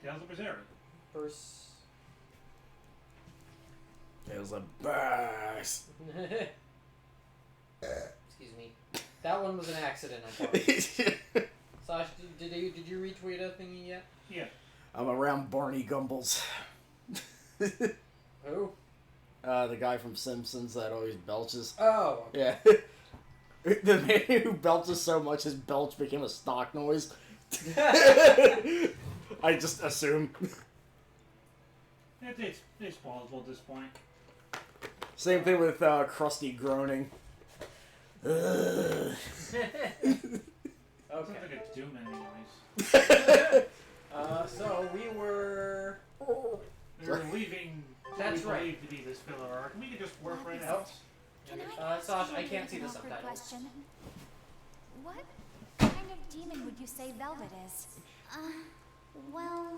Tales of Berseria. Tales of Berseria. Excuse me. That one was an accident, I thought. Sash, did you retweet a thingy yet? Yeah. I'm around Barney Gumbles. Who? The guy from Simpsons that always belches. Oh. Okay. Yeah. The man who belches so much his belch became a stock noise. I just assume. It's plausible at this point. Same thing with Krusty groaning. Okay. Sounds like a Doom anyways. So we were leaving That's what we right. believe to be this filler arc. We could just work right out. Can I ask Sash, you I can't see the an awkward subtitles. question? What kind of demon would you say Velvet is? Well...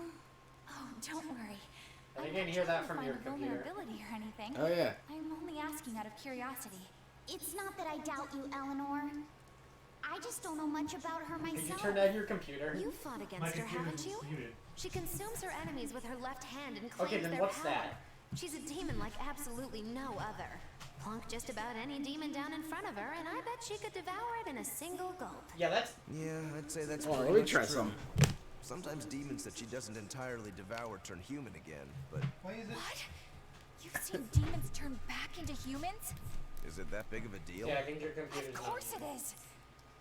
Oh, don't worry. I I'm didn't not hear that trying to from find your a computer. vulnerability or anything. Oh yeah. I'm only asking out of curiosity. It's not that I doubt you, Eleanor. I just don't know much about her myself. Could you turn down your computer? You fought My against her, computer haven't you? is muted. She consumes her enemies with her left hand and claims Okay, then their what's power. that? She's a demon like absolutely no other. Plunk just about any demon down in front of her, and I bet she could devour it in a single gulp. Yeah, that's... Yeah, I'd say that's Well, pretty let me much try true. some. Sometimes demons that she doesn't entirely devour turn human again, but Why is it? What? You've seen demons turn back into humans? is it that big of a deal? Yeah, I think your computer's Of course it is.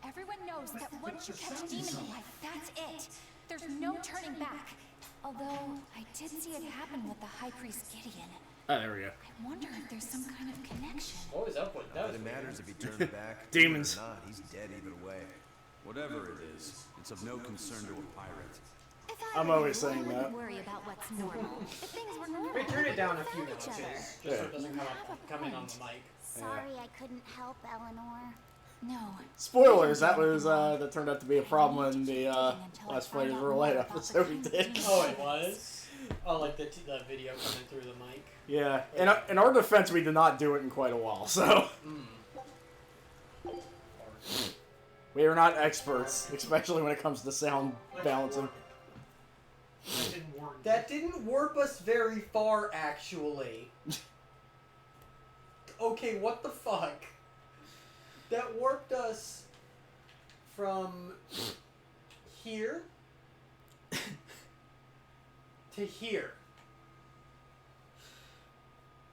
Everyone knows that once you catch demon life, that's it. There's no turning back. Although, I did see it happen with the High Priest Gideon. Oh, there we go. I wonder if there's some kind of connection. What was up with Not those? that it matters if he turns back. Demons. Or not, he's dead either way. Whatever it is, it's of no concern to a pirate. If I I'm were always you, I saying wouldn't that. worry about what's normal. If things were normal, Wait, turn it down a we few found each notches. other. Just so Yeah. it doesn't come in on the mic. Sorry I couldn't help, Eleanor. No. Spoilers, that was, that turned out to be a problem in the, last Fighters Roulette episode we did. Oh, it was? Oh, like the video coming through the mic? Yeah, in our defense, we did not do it in quite a while, so... We are not experts, especially when it comes to sound balancing. That didn't work. That didn't warp us very far, actually. Okay, what the fuck? That warped us from here to here.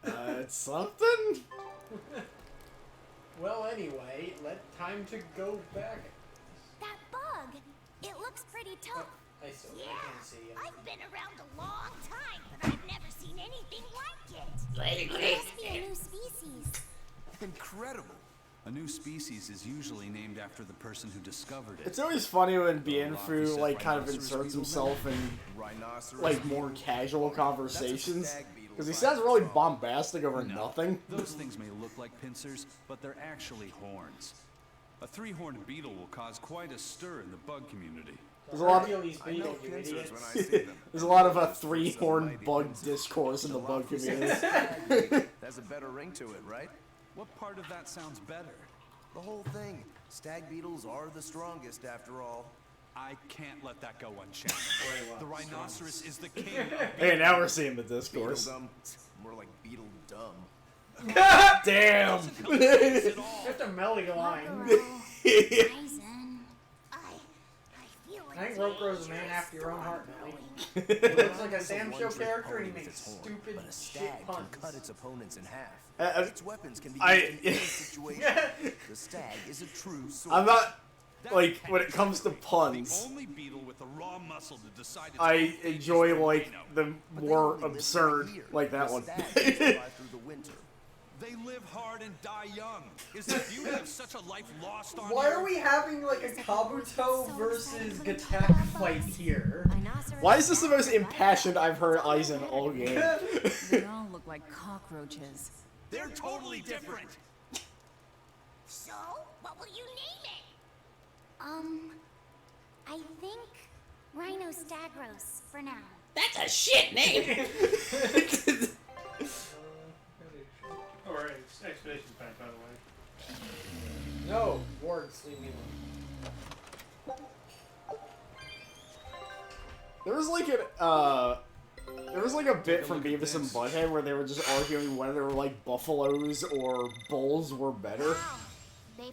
It's something? Well, anyway, time to go back. That bug, it looks pretty tough. I can't see it. I've been around a long time, but I've never seen anything like it. It must be a new species. Incredible. A new species is usually named after the person who discovered it. It's always funny when Bienfu, like, kind of inserts himself in, Rhinoceros. like, more casual conversations. Stag beetle Because he by sounds really itself. bombastic over No, nothing. Those things may look like pincers, but they're actually horns. A three-horned beetle will cause quite a stir in the bug community. There's a lot of, Hercules I know beetle, you pincers idiots. when I see them. there's a lot of three-horned bug discourse in the bug community. Has a better ring to it, right? What part of that sounds better? The whole thing. Stag beetles are the strongest after all. I can't let that go unchallenged. The rhinoceros is the king of Hey, now we're seeing the Beetle discourse. dumb. More like beetle dumb. Damn! beetles at all. Just a melody line. Ryzen. I feel I think Rope Grows a man after your own heart, Melly. He looks like a Sam Show character and he makes stupid But a shit stag can puns. cut its opponents in half. Its weapons can be I- used in any situation. The stag is a true sword. I'm not, That's like, the when it case. comes to The puns, only beetle with the raw muscle to decide its I own fate is enjoy, the like, rhino. the But they more only live absurd, for a year. like that The one. stag can survive through the winter. They live hard and die young. Is the beauty of such a life lost on Why you? are we having like a Kabuto versus Gatak fight here? Rhinoceros Why is this the most are like impassioned I've heard Aizen all game? They all look like cockroaches. They're totally different. So, what will you name it? I think Rhinostagros for now. That's a shit name! Or Expedition Pack, by the way. There was like a bit from Beavis and Butthead where they were just arguing whether like buffaloes or bulls were better.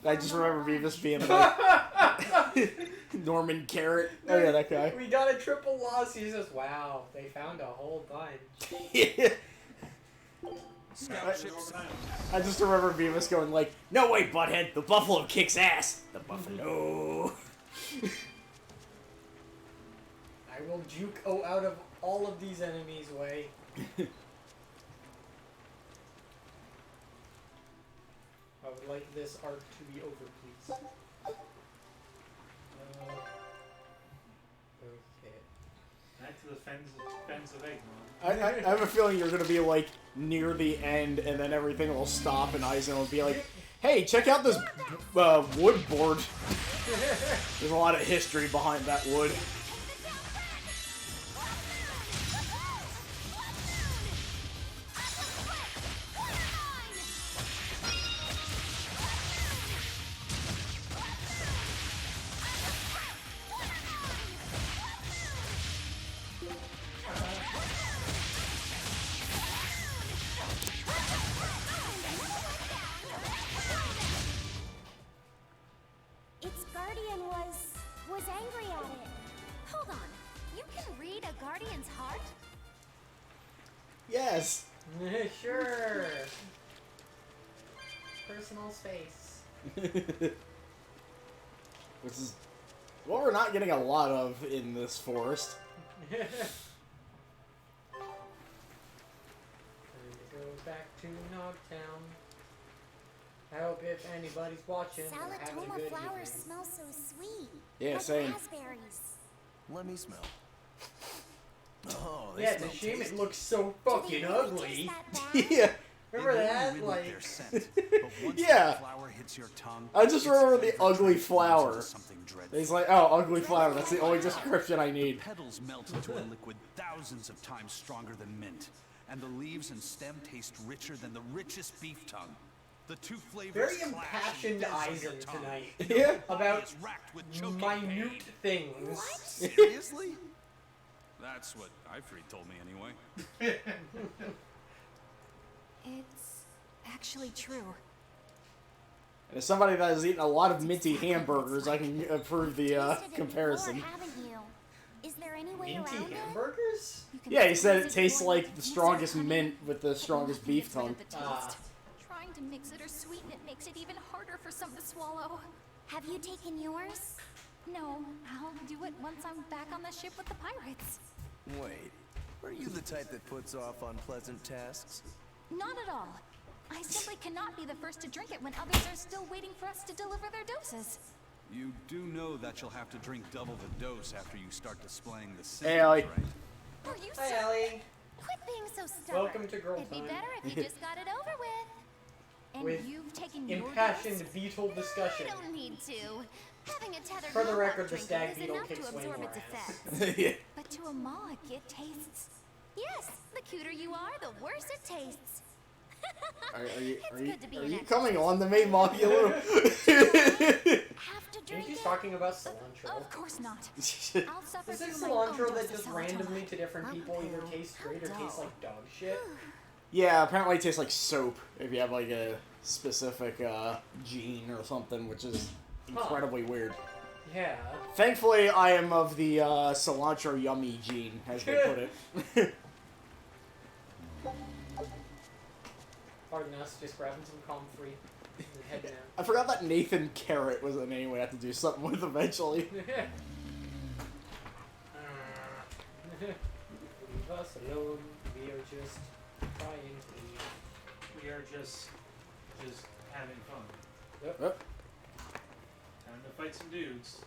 I just remember Beavis being like Norman Carrot. Oh yeah, that guy. We got a triple loss. He says, "Wow, they found a whole bunch." I just remember Beavis going like, "No way, Butthead, the buffalo kicks ass. The buffalo." I will juke out of all of these enemies' way. I would like this arc to be over, please. Okay. Back to the fens of Eggman. I have a feeling you're gonna be like near the end, and then everything will stop, and Eisen will be like, "Hey, check out this wood board." There's a lot of history behind that wood. Its guardian was angry at it. Hold on. You can read a guardian's heart? Yes. Sure. Personal space. Which is what we're not getting a lot of in this forest. And it goes back to Nogtown. I hope if anybody's watching, they're having a Salatoma good flowers evening. smell so sweet. Yeah, like same. raspberries. Let me smell. Oh, they Yeah, it's smell a shame tasty. it looks so Do fucking they really ugly. taste that bad? Yeah. Remember They that? really Like, their scent, but once Yeah. the flower hits your tongue, I just its remember the flavor ugly transforms flower. into something dreadful. He's like, "Oh, ugly flower. That's the only description I need." Petals melt into a liquid thousands of times stronger than mint, and the leaves and stem taste richer than the richest beef tongue. The two flavors very clash impassioned and fizz on your Eisen tongue. tonight Yeah. about It's racked with choking minute pain. things. Seriously? That's what Ifrit told me anyway. It's actually true. And as somebody that has eaten a lot of minty hamburgers, I can approve the Tasted it comparison. before, haven't you? Is there any way Minty around it? hamburgers? You can Yeah, he said it squeeze tastes more like than the you strongest honey. mint with the strongest Nothing beef gets rid tongue. of the taste. Ah. Trying to mix it or sweeten it makes it even harder for some to swallow. Have you taken yours? No, I'll do it once I'm back on the ship with the pirates. Wait, are you the type that puts off unpleasant tasks? Not at all. I simply cannot be the first to drink it when others are still waiting for us to deliver their doses. You do know that you'll have to drink double the dose after you start displaying the Hey, symptoms, Ellie. right? Are you Hi, certain? Ellie. Quit being so stubborn. Welcome to girl It'd be time. better if you just got it over with. And With you've taken your Impassioned dose? beetle discussion. I don't need to. Having a tethered For the robot record, the drink stag is beetle enough kicks to way absorb more its ass. effects. Yeah. But to a mog, it tastes. Yes, the cuter you are, the worse it tastes. Are It's good to be an you extra. coming on to me, Mogulu? Have to Think drink she's it? talking about cilantro. Of course not. I'll suffer Is it through my own cilantro dose that of just Salatoma. randomly to different people either tastes great or tastes like dog shit? Yeah, apparently it tastes like soap if you have like a specific gene or something, which is incredibly weird. Yeah. Thankfully, I am of the cilantro yummy gene, as they put it. Pardon us, just grabbing some comfrey and heading I forgot that Nathan Carrot was a name we had to do something with eventually. out. Leave us alone. We are just trying to leave. We are just having fun. Yep. Yep. Time to fight some dudes.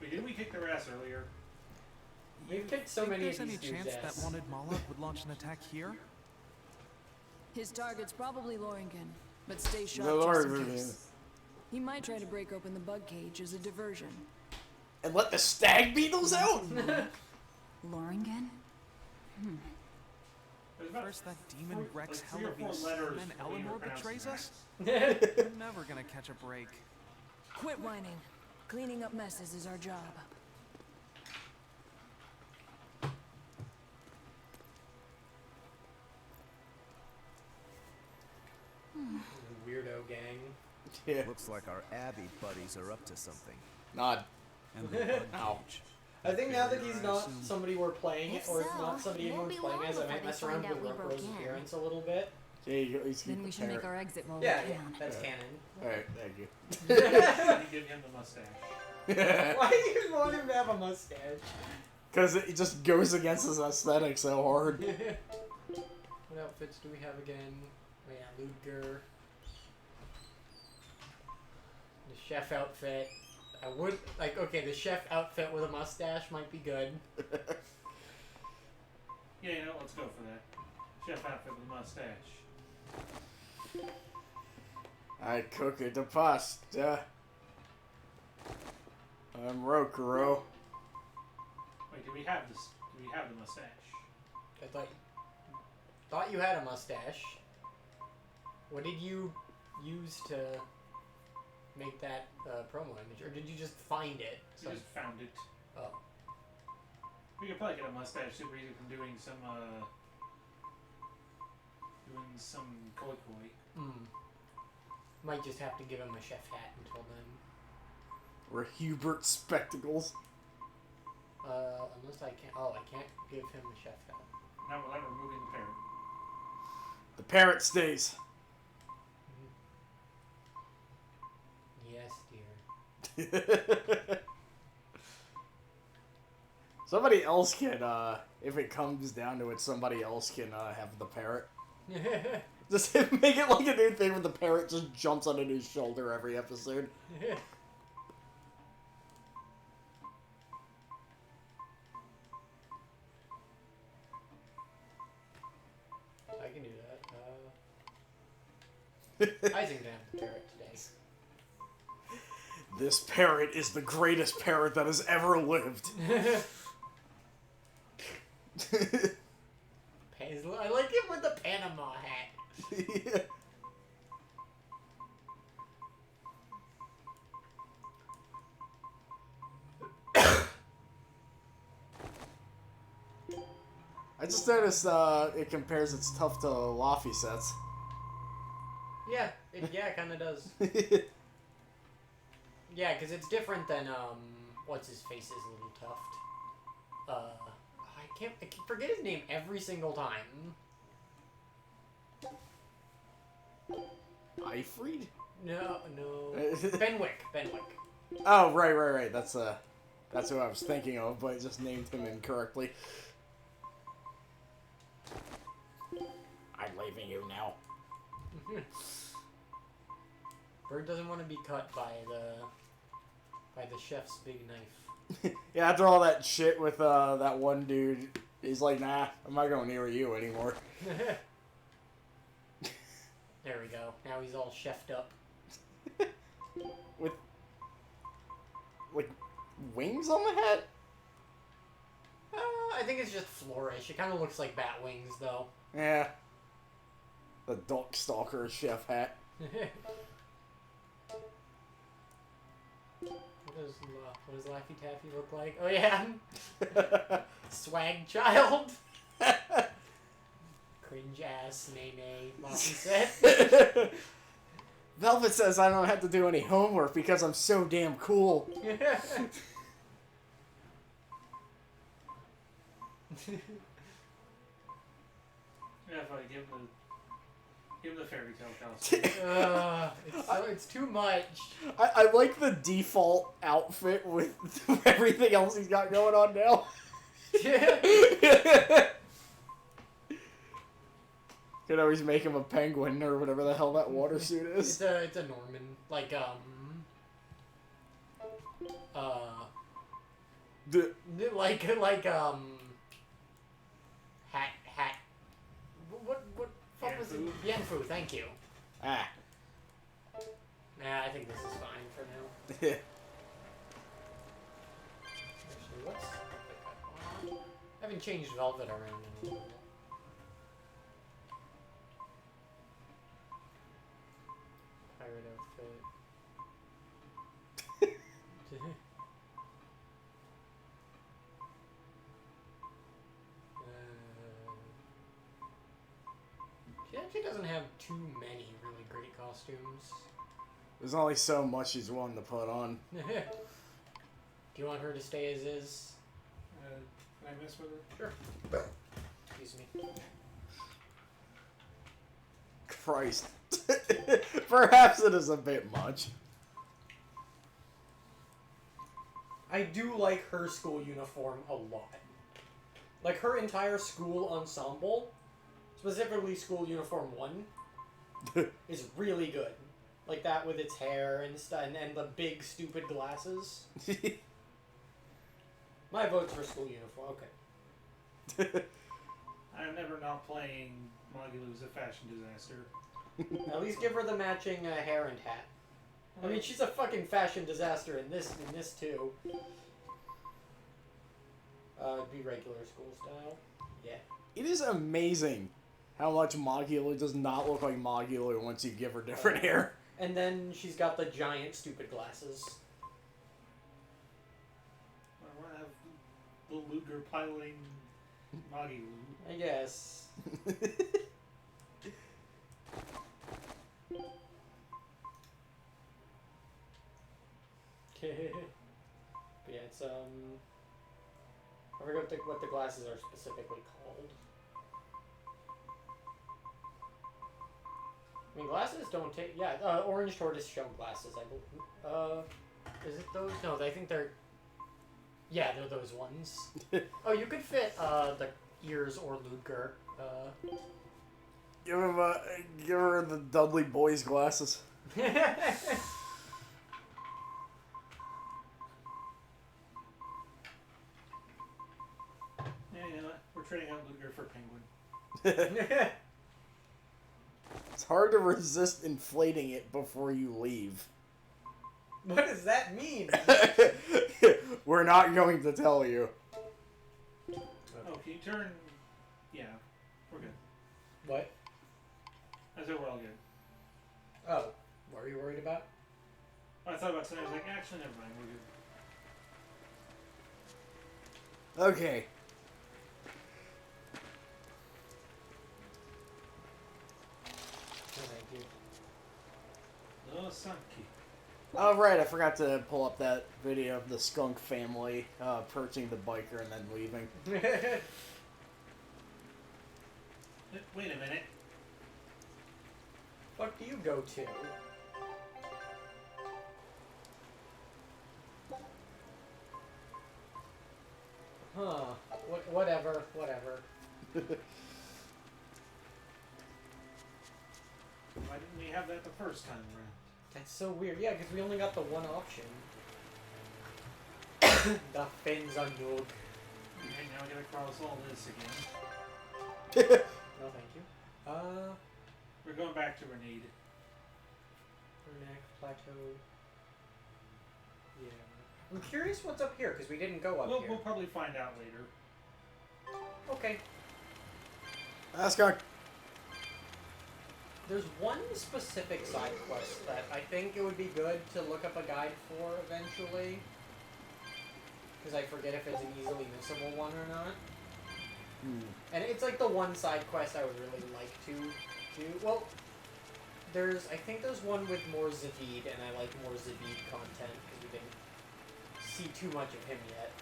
Wait, didn't we kick their ass earlier? We've kicked so many of There's these any dudes' chance ass. that wanted Moloch would launch an attack here? His target's probably Loringen, but stay sharp The just in Loringen. case. He might try to break open the bug cage as a diversion. And let the stag beetles out? Loringen? There's about First that demon Rex like 3 or 4 Hellbeast, letters and then the way you're Eleanor pronouncing betrays that. us? We're never gonna catch a break. Quit whining. Cleaning up messes is our job. Yeah. Looks like our Abby buddies are up to something. Nod. And the bug Ow. cage. I think now that he's I not assume. somebody we're playing, If or so, not somebody won't anyone's be playing long as, I before might they mess find around out with we broke Rose's in. appearance a little bit. Yeah, you at least keep Then we the should make parrot. our exit while Yeah, we yeah, can. that's canon. Alright, thank you. You give him the mustache. Why do you want him to have a mustache? Because it just goes against his aesthetic so hard. What outfits do we have again? Oh yeah, Ludger. The chef outfit. I would like. Okay, the chef outfit with a mustache might be good. Yeah, you know, let's go for that. Chef outfit with a mustache. I cook the pasta. I'm Rokuro. Wait, do we have this? Do we have the mustache? I thought you had a mustache. What did you use to make that promo image, or did you just find it? We just found it. Oh. We could probably get a mustache super easy from doing some koikoi. Might just have to give him a chef hat until then. Or Hubert Spectacles. Unless I can't. Oh, I can't give him a chef hat. Not without removing the parrot. The parrot stays. Yes, dear. Somebody else can, if it comes down to it, somebody else can have the parrot. Just make it like a new thing where the parrot just jumps on a new shoulder every episode. I can do that. Isaac can have the parrot today. This parrot is the greatest parrot that has ever lived. I like him with the Panama hat. Yeah. I just noticed it compares its tough to Laffy sets. Yeah, it kind of does. Yeah, because it's different than what's his face's little tuft. I can't forget his name every single time. Eifried? No. Benwick. Oh, right. That's who I was thinking of, but I just named him incorrectly. I'm leaving you now. Bird doesn't want to be cut by the chef's big knife. Yeah, after all that shit with that one dude, he's like, nah, I'm not going near you anymore. There we go. Now he's all chefed up. With, like, wings on the head? I think it's just flourish. It kind of looks like bat wings, though. Yeah. The Dog Stalker chef hat. What does Laffy Taffy look like? Oh, yeah. Swag child. Cringe ass Nene, Laffy said. Velvet says I don't have to do any homework because I'm so damn cool. Yeah, if I give him the fairy tale costume. It's too much. I like the default outfit with everything else he's got going on now. Could always make him a penguin or whatever the hell that water suit is. It's a Norman, like hat. What fuck was it? Bienfu, thank you. Ah. Nah, I think this is fine for now. Actually, what's I haven't changed Velvet around in a little bit. Pirate outfit. She actually doesn't have too many really great costumes. There's only so much she's willing to put on. Do you want her to stay as is? Can I mess with her? Sure. Excuse me. Christ. Perhaps it is a bit much. I do like her school uniform a lot. Like, her entire school ensemble, specifically school uniform 1, is really good. Like that with its hair and stuff, and the big stupid glasses. My vote's for school uniform. Okay. I'm never not playing Magilu's a fashion disaster. At least give her the matching hair and hat. I mean, she's a fucking fashion disaster in this too. Be regular school style. Yeah. It is amazing how much Magula does not look like Magula once you give her different hair. And then she's got the giant stupid glasses. I want to have the Luger piloting Magilu. I guess. But yeah, it's I forgot what the glasses are specifically called. I mean, glasses don't take... Yeah, orange tortoise shell glasses, I believe. Is it those? No, I think they're... Yeah, they're those ones. Oh, you could fit the ears or Ludger. Give her the Dudley Boys glasses. Yeah, you know what? We're trading out Luger for Penguin. It's hard to resist inflating it before you leave. What does that mean? We're not going to tell you. Oh, can you turn... Yeah, we're good. What? I said we're all good. Oh, what were you worried about? I thought about something, I was like, actually, never mind, we're good. Okay. Oh, thank you. No Sanki. Oh, right, I forgot to pull up that video of the skunk family perching the biker and then leaving. Wait a minute. What do you go to? Huh. Whatever. Why didn't we have that the first time around? That's so weird. Yeah, because we only got the one option. The fins on Noog. Okay, now I gotta cross all this again. No, thank you. We're going back to Renade. Vernac, Plateau. Yeah. I'm curious what's up here, because we didn't go up here. We'll probably find out later. Okay. Skunk. There's one specific side quest that I think it would be good to look up a guide for eventually. Because I forget if it's an easily missable one or not. And it's like the one side quest I would really like to do. Well, I think there's one with more Zavid, and I like more Zavid content because we didn't see too much of him yet.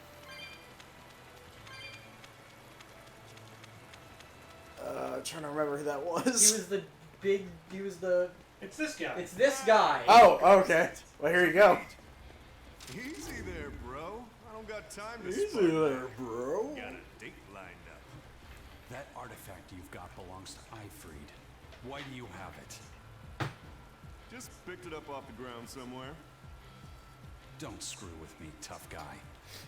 Trying to remember who that was. He was the... It's this guy. It's this guy. Oh, okay. Well, here you go. Easy there, bro. I don't got time to Easy spend there, bro. Got a date lined up. That artifact you've got belongs to Ifried. Why do you have it? Just picked it up off the ground somewhere. Don't screw with me, tough guy.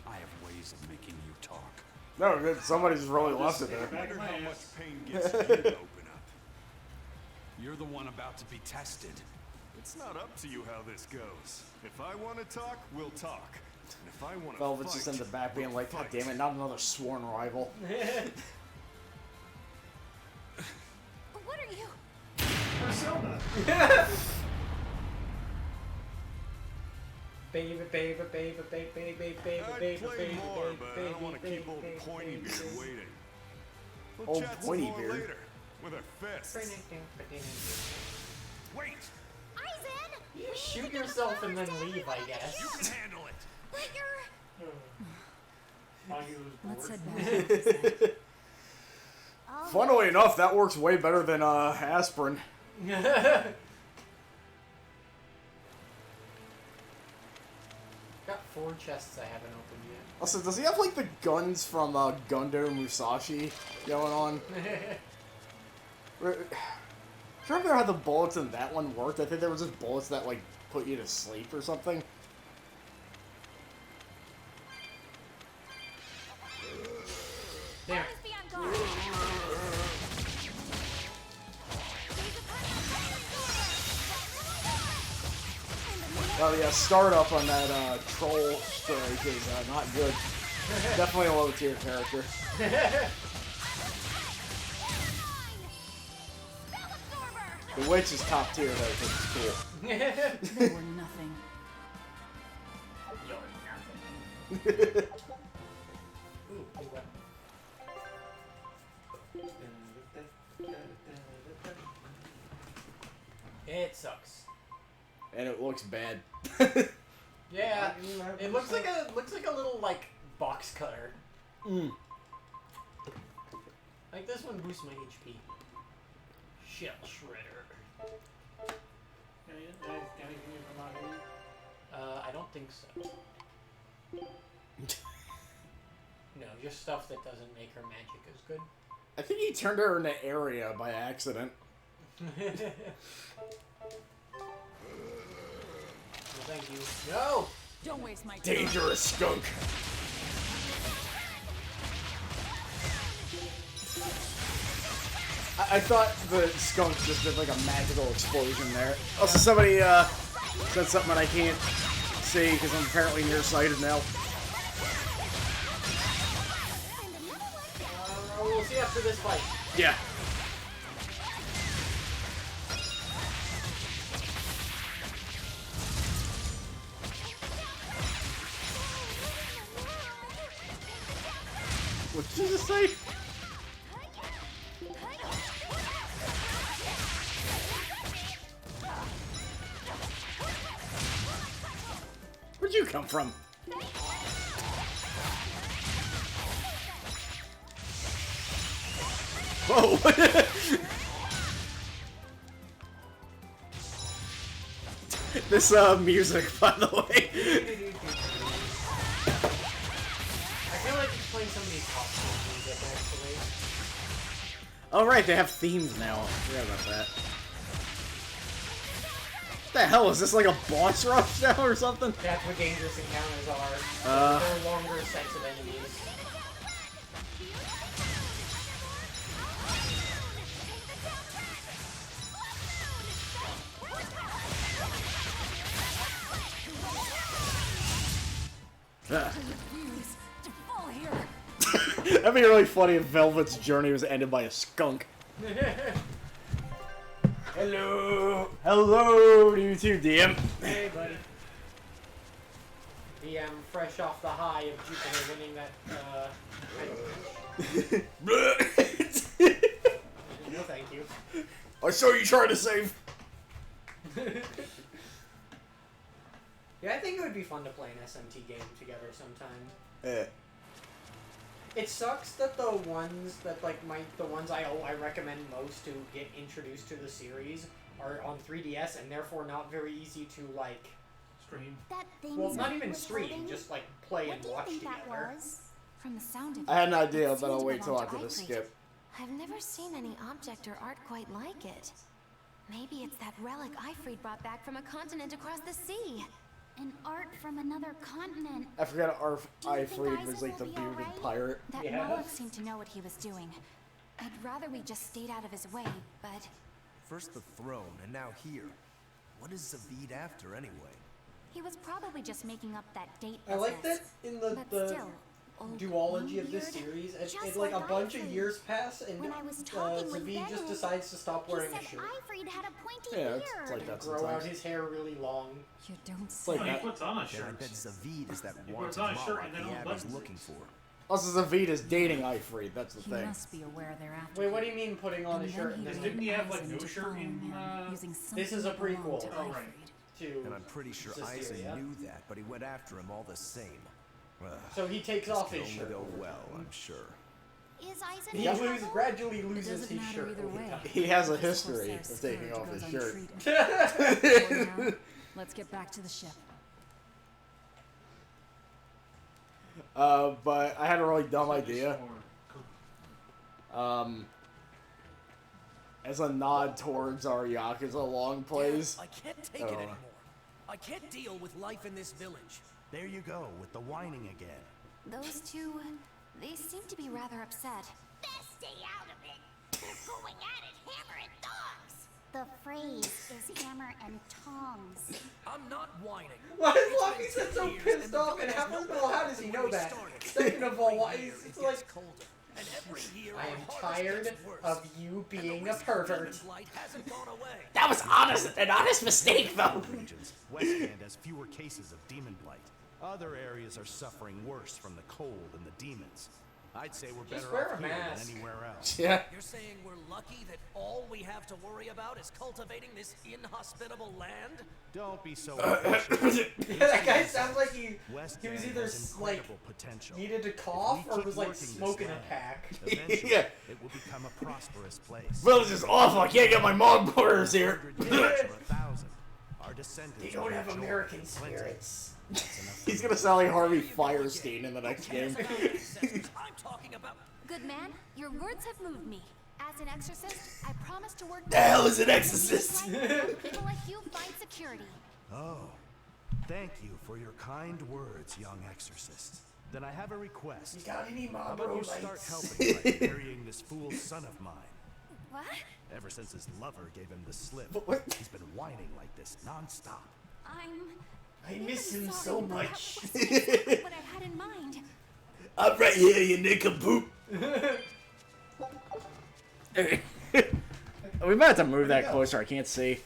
I have ways of making you talk. No, good. Somebody's really left it Stick there. back in my How much ass. pain gets you to open up? You're the one about to be tested. It's not up to you how this goes. If I want to talk, we'll talk. And if I want to Velvet's just in the back being like, God damn it, not another sworn rival. What are you? Persona. Baby, baby, baby, baby, baby, baby, I'd baby, play baby, more, baby, but I baby, don't want to baby, keep old baby, Pointy baby, Beard baby. waiting. We'll Old chat Pointy some more Beard? later with our fists. Wait! You shoot yourself and then leave, I guess. You can handle it. Let's head back. Funnily enough, that works way better than aspirin. Got 4 chests I haven't opened yet. Also, does he have like the guns from Gundo Musashi going on? Remember how the bullets in that one worked? I think there were just bullets that like put you to sleep or something. There. Well, yeah, startup on that troll strike is not good. Definitely a low tier character. The witch is top tier though, because it's cool. They were nothing. You're nothing. Ooh, new weapon. It sucks. And it looks bad. Yeah, it looks like a little like box cutter. Mm. Like this one boosts my HP. Shell shredder. I don't think so. No, just stuff that doesn't make her magic as good. I think he turned her into area by accident. Well, thank you. No! Don't waste my time. Dangerous skunk. I thought the skunk just did like a magical explosion there. Also, somebody said something that I can't see because I'm apparently nearsighted now. We'll see after this fight. Yeah. What did you just say? Where'd you come from? Whoa! This music, by the way. I feel like it's playing some of these costume music, actually. Oh right, they have themes now. I forgot about that. What the hell, is this like a boss rush now or something? That's what dangerous encounters are. They're longer sets of enemies. That'd be really funny if Velvet's journey was ended by a skunk. Hello! Hello to you too, DM. Hey, buddy. DM fresh off the high of Jupiter winning that, No, thank you. I saw you trying to save. Yeah, I think it would be fun to play an SMT game together sometime. Yeah. It sucks that the ones that the ones I recommend most to get introduced to the series are on 3DS and therefore not very easy to like stream. Well, not even stream, just like play and watch together. From the sound of it, I had an idea, it but I'll seemed to wait till belong after to the Ivory. skip. I've never seen any object or art quite like it. Maybe it's that relic Ifrid brought back from a continent across the sea. An art from another continent. I forgot Do you think Ifrid Isaac was like the will be bearded alright? pirate. That Yeah. Moloch seemed to know what he was doing. I'd rather we just stayed out of his way, but First the throne, and now here. What is Zavid after, anyway? he was probably just making up that date I like that business. in the But still, old duology of this weird, series, just like a like bunch of Ifrid. years pass and When I was talking with Zavid just Benny, decides to stop he wearing said a shirt. Ifrid had a pointy Yeah, beard. it's like that Grow out sometimes. his hair really long. You don't It's say. like Oh, he that. puts on a Then I shirt. bet Zavid is that He wanted puts on a shirt Moloch and then the all the Abbey's buttons. looking for. Also, Zavid is dating Ifrid, that's the He thing. must be aware they're after. Wait, what do you mean putting on a And shirt then and he then Didn't he have, like, advised no them to shirt follow in, him, using This is a something that belonged prequel. to Oh, Ifrid. right. to And I'm pretty sure Berseria. Eisen knew that, but he went after him all the same. So he takes This off can his only shirt. go well, I'm sure. Is Eisen He in trouble? gradually It loses doesn't his matter shirt. either over way. time. He has a This history Corsair's of taking scourge off his goes shirt. untreated. For now, let's get back to the ship. But I had a really dumb idea. As a nod towards our Yakuza long plays. I can't take it anymore. I can't deal with life in this village. There you go, with the whining again. Those two, they seem to be rather upset. Best stay out of it. They're going at it hammer and tongs. The phrase is hammer and tongs. I'm not whining. Why is Lucky so pissed off? And first of all, how does he know that? Second of all, why is it's like And every year I am tired of you being a pervert. light hasn't gone away. That was an honest mistake, though. Regions, Westland has fewer cases of demon blight. Other areas are suffering worse from the cold and the demons. I'd say we're Just better wear off a here mask. than anywhere else. Yeah. You're saying we're lucky that all we have to worry about is cultivating this inhospitable land? Don't be so impatient. That guy sounds like he was Westland either has like incredible potential. needed to If cough we or keep was like working this smoking a land, pack. Eventually, Yeah. it will become a prosperous place. Village is awful. I can't get my mom quarters here. 100 years or 1,000. Our descendants They don't will have enjoy American plenty. spirits. That's enough He's for gonna me. sound like Harvey Firestein in the next game. I'm talking about. Good man, your words have moved me. As an exorcist, I promise to work. The hell is an exorcist? People like you find security. Oh, thank you for your kind words, young exorcist. Then I have a request. You got any How about Marlboro you start lights? helping by marrying this fool son of mine? What? Ever since his lover gave him the slip, What? he's been whining like this nonstop. I miss him sorry, so but that much. wasn't exactly what I had in mind. I'm right here, you nincompoop. We might have to move that closer. I can't see.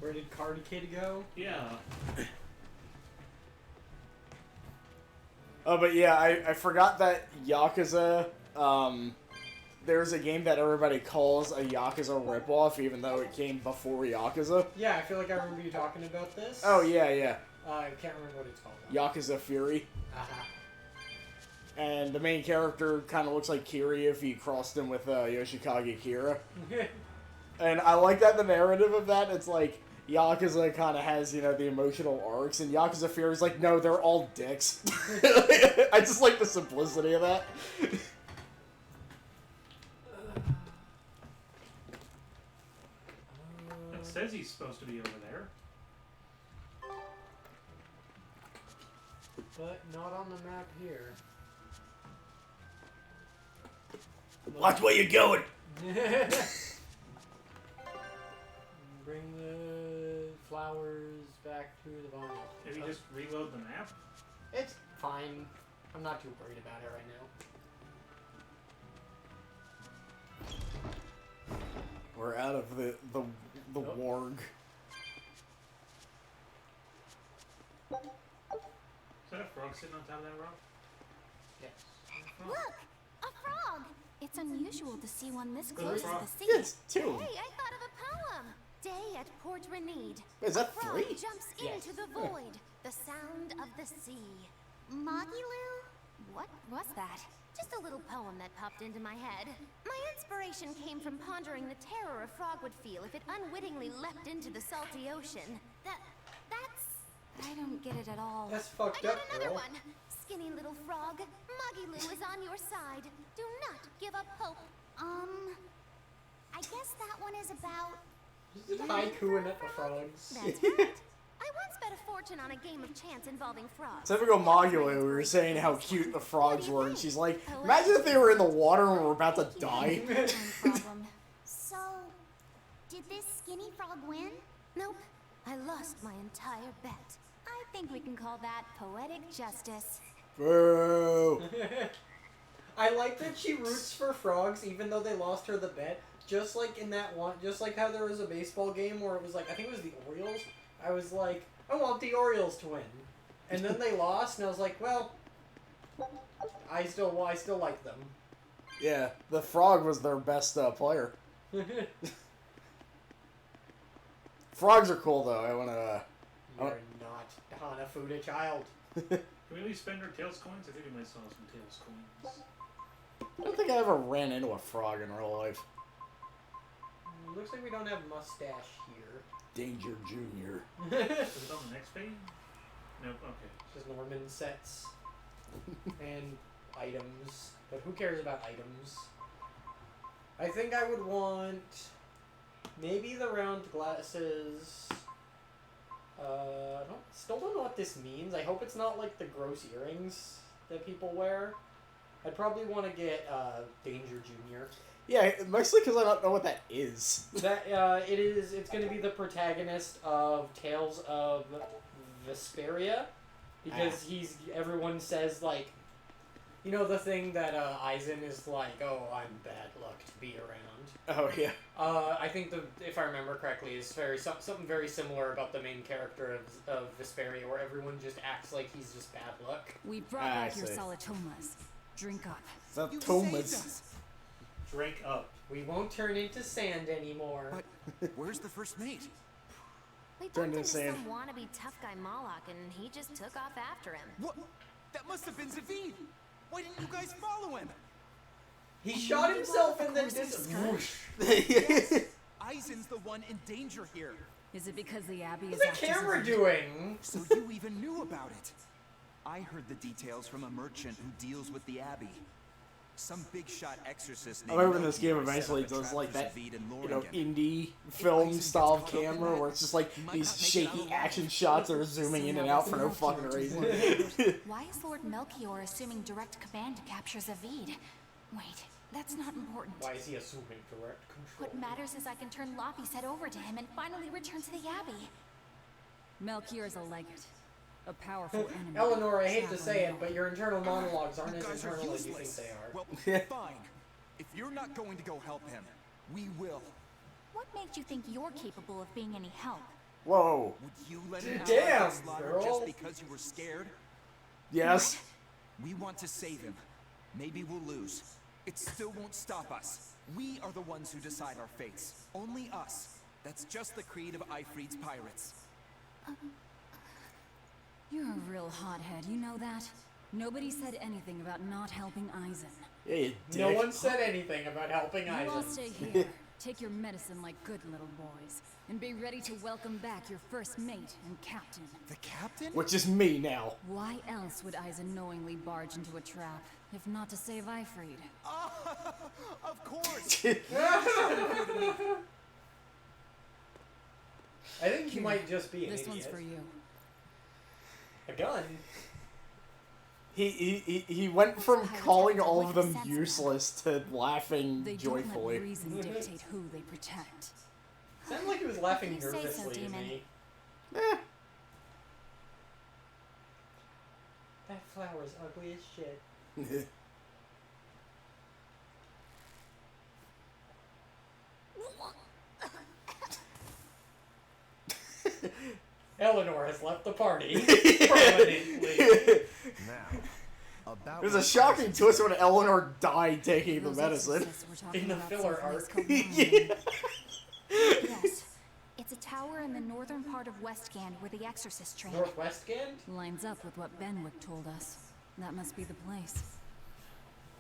Where did Cardi Kid go? Yeah. Oh, but yeah, I forgot that Yakuza, there's a game that everybody calls a Yakuza ripoff, even though it came before Yakuza. Yeah, I feel like I remember you talking about this. Oh, yeah. I can't remember what it's called. Yakuza Fury. Aha. And the main character kind of looks like Kiri if you crossed him with Yoshikage Kira. And I like that the narrative of that, it's like, Yakuza kind of has, you know, the emotional arcs, and Yakuza Fury's like, no, they're all dicks. I just like the simplicity of that. It says he's supposed to be over there. But not on the map here. Watch where you're going. Bring the flowers back to the barn. Did he just reload the map? It's fine. I'm not too worried about it right now. We're out of the warg. Is that a frog sitting on top of that rock? Yes. Look, a frog. It's unusual to see one this There's a close to frog. the sea. Yes, two. Hey, I thought of a poem. Day at Port Renede. Is that Frog three? jumps Yes. into the void. The sound of the sea. Magilu? What was that? Just a little poem that popped into my head. My inspiration came from pondering the terror a frog would feel if it unwittingly leapt into the salty ocean. That's... I don't get it at all. That's fucked I got up, another girl. one. Skinny little frog, Magilu is on your side. Do not give up hope. I guess that one is about... Just haiku at the frogs. That's right. I once bet a fortune on a game of chance involving frogs. Typical Magula, we were saying how cute the frogs were, and she's like, imagine if they were in the water and were about to die. No problem. So, did this skinny frog win? Nope. I lost my entire bet. I think we can call that poetic justice. Boo. I like that she roots for frogs even though they lost her the bet. Just like in that one, just like how there was a baseball game where it was like, I think it was the Orioles. I was like, I want the Orioles to win. And then they lost and I was like, well, I still like them. Yeah, the frog was their best player. Frogs are cool, though. I want to... You're not Hanafuda child. Can we at least spend our Tails coins? I think we might sell some Tails coins. I don't think I ever ran into a frog in real life. Looks like we don't have mustache here. Danger Junior. Is it on the next page? Nope, okay. Just Norman sets and items. But who cares about items? I think I would want maybe the round glasses. Still don't know what this means. I hope it's not like the gross earrings that people wear. I'd probably want to get Danger Junior. Yeah, mostly because I don't know what that is. That it's going to be the protagonist of Tales of Vesperia, because everyone says like, you know the thing that Aizen is like, oh, I'm bad luck to be around. Oh yeah. I think if I remember correctly, is something very similar about the main character of Vesperia, where everyone just acts like he's just bad luck. We brought back your Salatomas. Drink up. Salatomas. Drink up. We won't turn into sand anymore. But where's the first mate? We bumped into some wannabe tough guy Moloch, and he just took off after him. What? That must have been Zavid. Why didn't you guys follow him? He shot himself and then just whoosh. Yes, Aizen's the one in danger here. Is it because the Abbey is What's the camera doing? So you even knew about it. I heard the details from a merchant who deals with the Abbey. Some big shot exorcist. I'm hoping this game eventually does like that, indie film style camera where it's just like these shaky action shots that are zooming in and out for no fucking reason. Why is Lord Melchior assuming direct command to capture Zavid? Wait, that's not important. Why is he assuming direct control? What matters is I can turn Laffy's head over to him and finally return to the Abbey. Melchior is a legate. A powerful enemy. Eleanor, I hate to say it, but your internal monologues aren't as internal as you think they are. Well, fine. If you're not going to go help him, we will. What made you think you're capable of being any help? Whoa. Would you let him Damn, out slaughter girl. just because you were scared? Yes. We want to save him. Maybe we'll lose. It still won't stop us. We are the ones who decide our fates. Only us. That's just the creed of Ifrit's pirates. You're a real hothead, you know that? Nobody said anything about not helping Aizen. Yeah, you dick. No one said anything about helping You all Aizen. stay here, take your medicine like good little boys, and be ready to welcome back your first mate and captain. The captain? Which is me now. Why else would Aizen knowingly barge into a trap, if not to save Ifrit? Of course! I think you might just be an This idiot. one's for you. A gun? He went from calling all of them useless to laughing They don't joyfully. let reason dictate who they protect. Sounded like he was laughing You say so, nervously to demon. me. That flower's ugly as shit. Eleanor has left the party permanently. Now, about It was a shocking twist when Eleanor died taking the medicine. In the filler arc. Yeah. Yes. It's a tower in the northern part of Westgand where the exorcist trained. Northwest Gand? Lines up with what Benwick told us. That must be the place.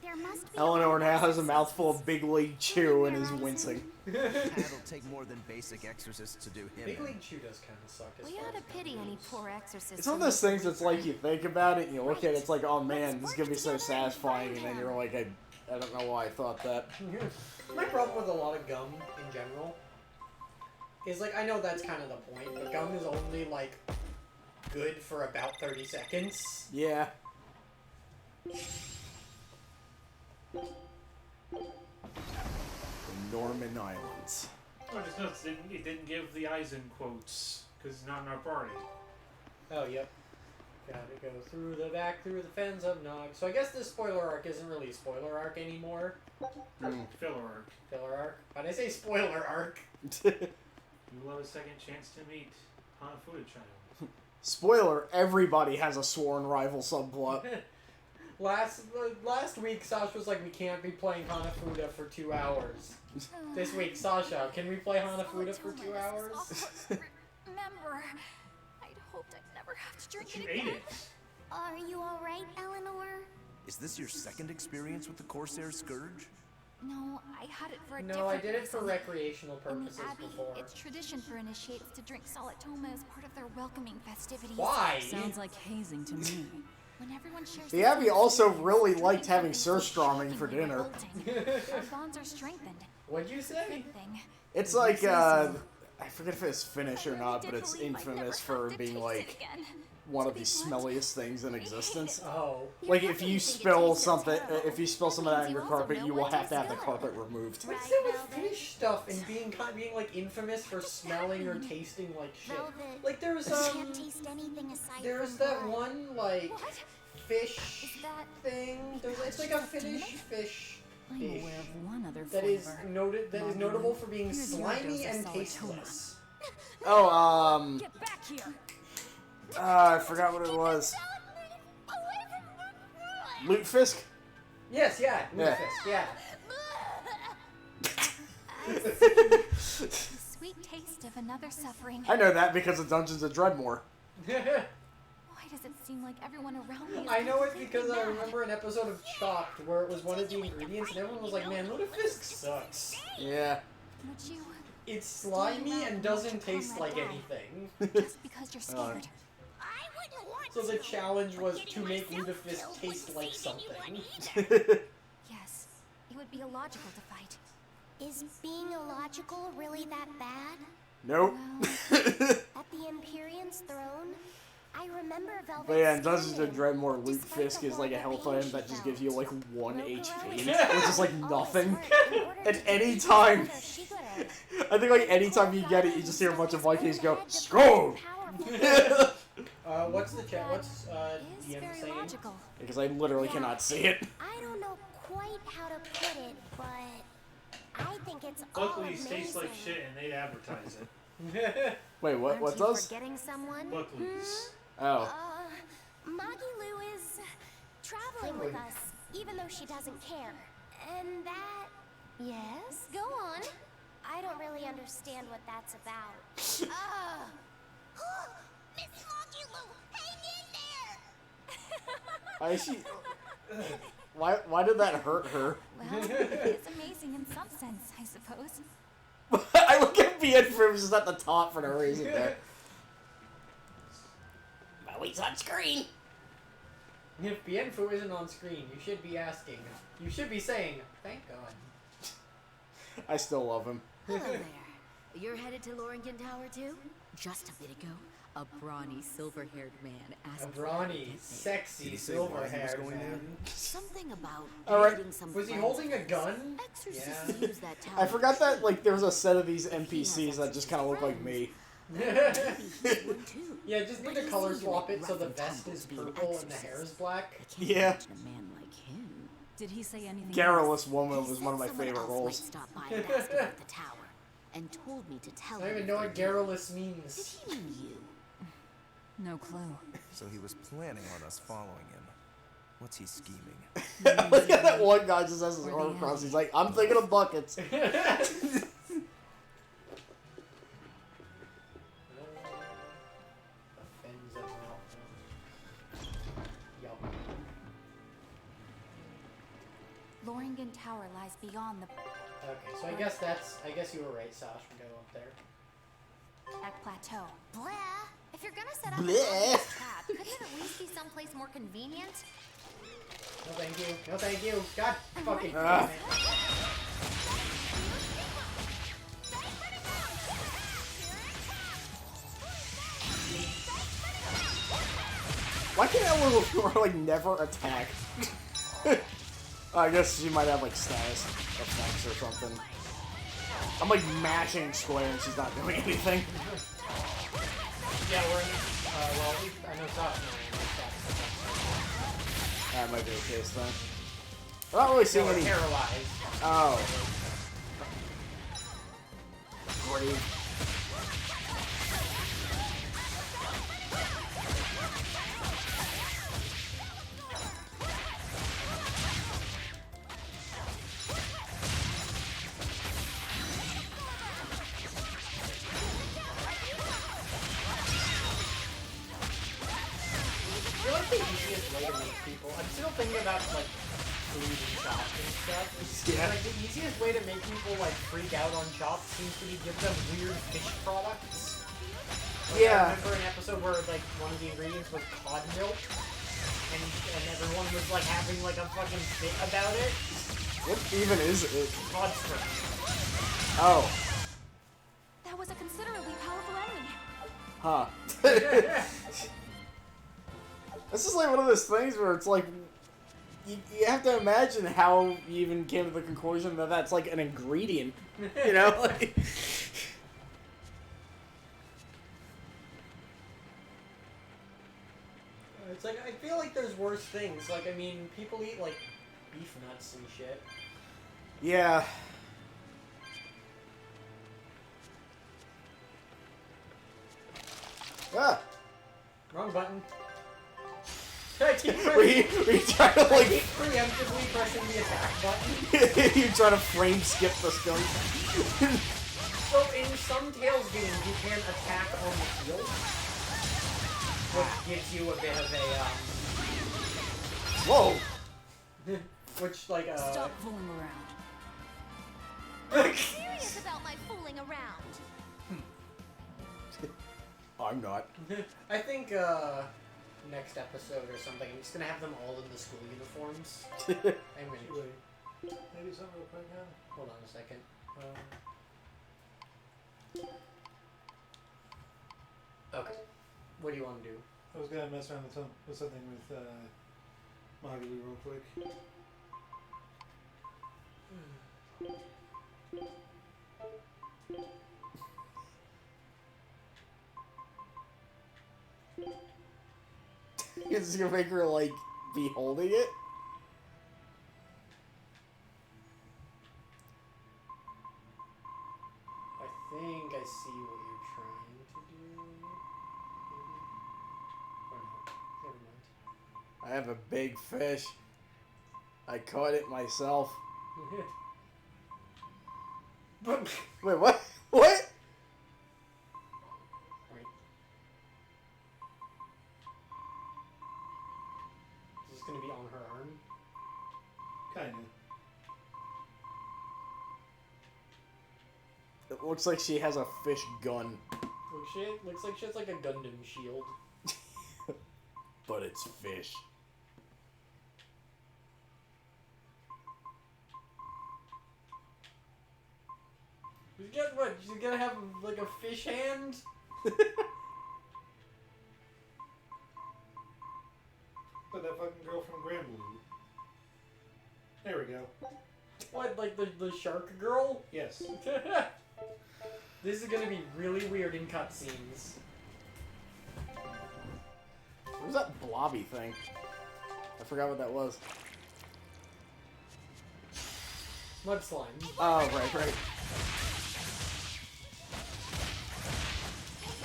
There must be Eleanor now has a mouthful of Big League Chew and is wincing. That'll take more than basic exorcists to do him. Big League Chew does kind of suck. As We far ought to as pity that any goes. poor exorcist. It's one of those things that's like you think about it and you look at it, it's like, oh man, this is gonna be so satisfying, and then you're like, I don't know why I thought that. My problem with a lot of gum in general is like, I know that's kind of the point, but gum is only like good for about 30 seconds. Yeah. The Norman Islands. I just noticed it didn't give the Aizen quotes, because he's not in our party. Oh, yep. Gotta go through the fens of Nog. So I guess this spoiler arc isn't really a spoiler arc anymore. Filler arc. Filler arc. But I say spoiler arc. You will have a second chance to meet Hanafuda Child. Spoiler, everybody has a sworn rival subplot. Last week, Sasha was like, we can't be playing Hanafuda for 2 hours. This week, Sasha, can we play Hanafuda for 2 hours? Remember, I'd hoped I'd never have to drink You it ate again. it. Are you alright, Eleanor? Is this your second experience with the Corsair Scourge? No, I had it for a No, different I did it for reason. recreational In the purposes Abbey, before. it's tradition for initiates to drink Salatoma as part of their welcoming festivities. Why? Sounds like hazing to me. When everyone shares The Abbey also really liked having something surströmming for dinner. revolting, our bonds are strengthened. What'd you say? Good thing. It's like, I forget if it's Finnish or not, but it's infamous for being like one of the smelliest things in existence. Oh. Like if you spill something, if you spill some of that on your carpet, you will have to have the carpet removed. What's that with fish stuff and being like infamous for smelling or tasting like shit? Velvet. Like there's Can't taste anything aside there's from that blood. one like What? fish Is that thing. It's like a Finnish fish I'm dish aware of one other that is flavor. notable for being Here's your slimy dose of and Salatoma. tasteless. Oh, Get back here! I forgot what it was. Lutefisk? Yes, yeah, Yeah. Lutefisk, yeah. the sweet taste of another suffering? I know that because of Dungeons of Dreadmore. Why does it seem like everyone around me is I know it completely because I mad? remember an episode of Chopped where it was one of the ingredients and everyone was like, man, Lutefisk sucks. Yeah. Would you, It's slimy and doesn't taste like anything. just because you're scared? I wouldn't want So the to. challenge was Getting to make myself Lutefisk killed taste wouldn't like save anyone something. either. Yes, it would be illogical to fight. Is being illogical really that bad? Nope. At the Empyrean's throne, I remember Velvet. But yeah, in Dungeons standing, and Dreadmore, despite Lutefisk the is like a health horrible item pain that she just felt. gives you like 1 HP, Yeah. which is like All nothing. this hurt in order At to any defeat time. Mother Shigure. I think like anytime you get it, you just hear a bunch of Vikings go, Had to "Skull!" be powerful. What's the chat? What's Is DM very saying? logical. Because I literally cannot see it. I don't know quite how to put it, but I think it's all Buckley's amazing. tastes like shit and they advertise it. Wait, what? Aren't What you does? forgetting someone? Buckley's. Oh, Maggie Lou is traveling with us, even though she doesn't care. And that, Yes? Go on. I don't really understand what that's about. Miss Maggie Lou, hang in there! I see. Why did that hurt her? Well, it's amazing in some sense, I suppose. I look at Bien for just at the top for no reason there. Bowie's on screen. If Bienfu isn't on screen, you should be asking. You should be saying, thank God. I still love him. Hello there. You're headed to Loringen Tower too? Just a bit ago, a brawny, silver-haired man A asked brawny, sexy, silver-haired man. something about Alright. needing some Was he friends holding a with gun? exorcists Yeah. use that tower. I forgot that like there was a set of these NPCs that just kind of look like me. Yeah, just need to color swap it so the vest is purple and the hair is black. Yeah. A man like him. Did he say anything? Garrulous woman He was said one of my someone favorite else might roles. stop by and ask about the tower, and told me to tell I don't him even if know they what did. garrulous means. Did he mean you? No clue. So he was planning on us following him. What's he scheming? Look at that one guy just has his arm crossed. He's like, I'm thinking of buckets. Loringen Tower lies beyond the Okay, so I guess you were right, Sash. We go up there. Black Plateau. Blah. If you're gonna set up Bleh. a obvious trap, couldn't it at least be someplace more convenient? No thank you. No thank you. God fucking Ah. damn it. Why can't Eleanor like never attack? I guess she might have like status effects or something. I'm like mashing square and she's not doing anything. Yeah, we're in. Well, I know Sash. That might be the case then. I'm not really seeing any. Paralyzed. Oh. Great. the easiest way to make people... I'm still thinking about, like, food and shops and stuff. Yeah. Like, the easiest way to make people, like, freak out on shops seems to be give them weird fish products. Like, Yeah. I remember an episode where, like, one of the ingredients was cod milk. And everyone was, like, having, like, a fucking fit about it. What even is it? Cod spray. Oh. That was a considerably powerful enemy. Huh. This is like one of those things where it's like, you have to imagine how you even came to the conclusion that that's like an ingredient, you know? Like, it's like, I feel like there's worse things. Like, I mean, people eat, like, beef nuts and shit. yeah. Ah. Wrong button. Were you trying to I like keep preemptively pressing the attack button. you trying to frame skip the skunk? So in some Tales games, you can attack on the field, which gives you a bit of a Whoa! which like Stop fooling around. I'm serious about my fooling around. I'm not. I think next episode or something, I'm just gonna have them all in the school uniforms. I'm gonna Maybe something real quick now. hold on a second. Okay. What do you want to do? I was gonna mess around with something with Mahogany real quick. It's gonna make her like be holding it. I think I see what you're trying to do. Maybe. Or no. Never mind. I have a big fish. I caught it myself. Wait, what? What? Wait. Is this gonna be on her arm? Kinda. It looks like she has a fish gun. Looks like she has like a Gundam shield. But it's fish. She's got what? She's gonna have like a fish hand? But that fucking girl from Grand Blue. There we go. What, like the shark girl? Yes. This is gonna be really weird in cutscenes. What was that blobby thing? I forgot what that was. Mud slime. Oh, right.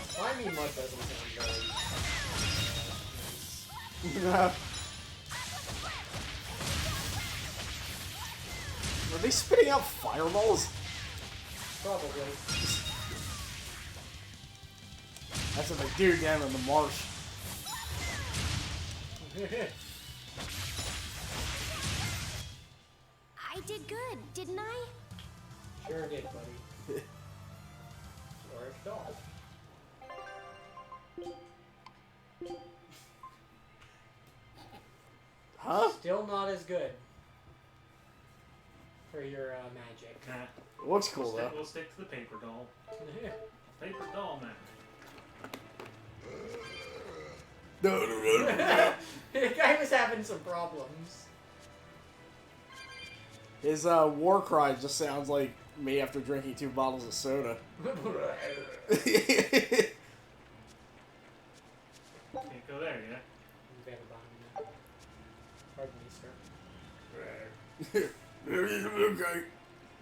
Slimy mud doesn't sound very... Are they spitting out fireballs? Probably. That's what they do down in the marsh. I did good, didn't I? Sure did, buddy. Or doll. Huh? Still not as good. For your magic. Nah. It looks cool though. We'll stick to the paper doll. Paper doll man. The guy was having some problems. His war cry just sounds like me after drinking 2 bottles of soda. Can't go there, yeah? Pardon me, sir.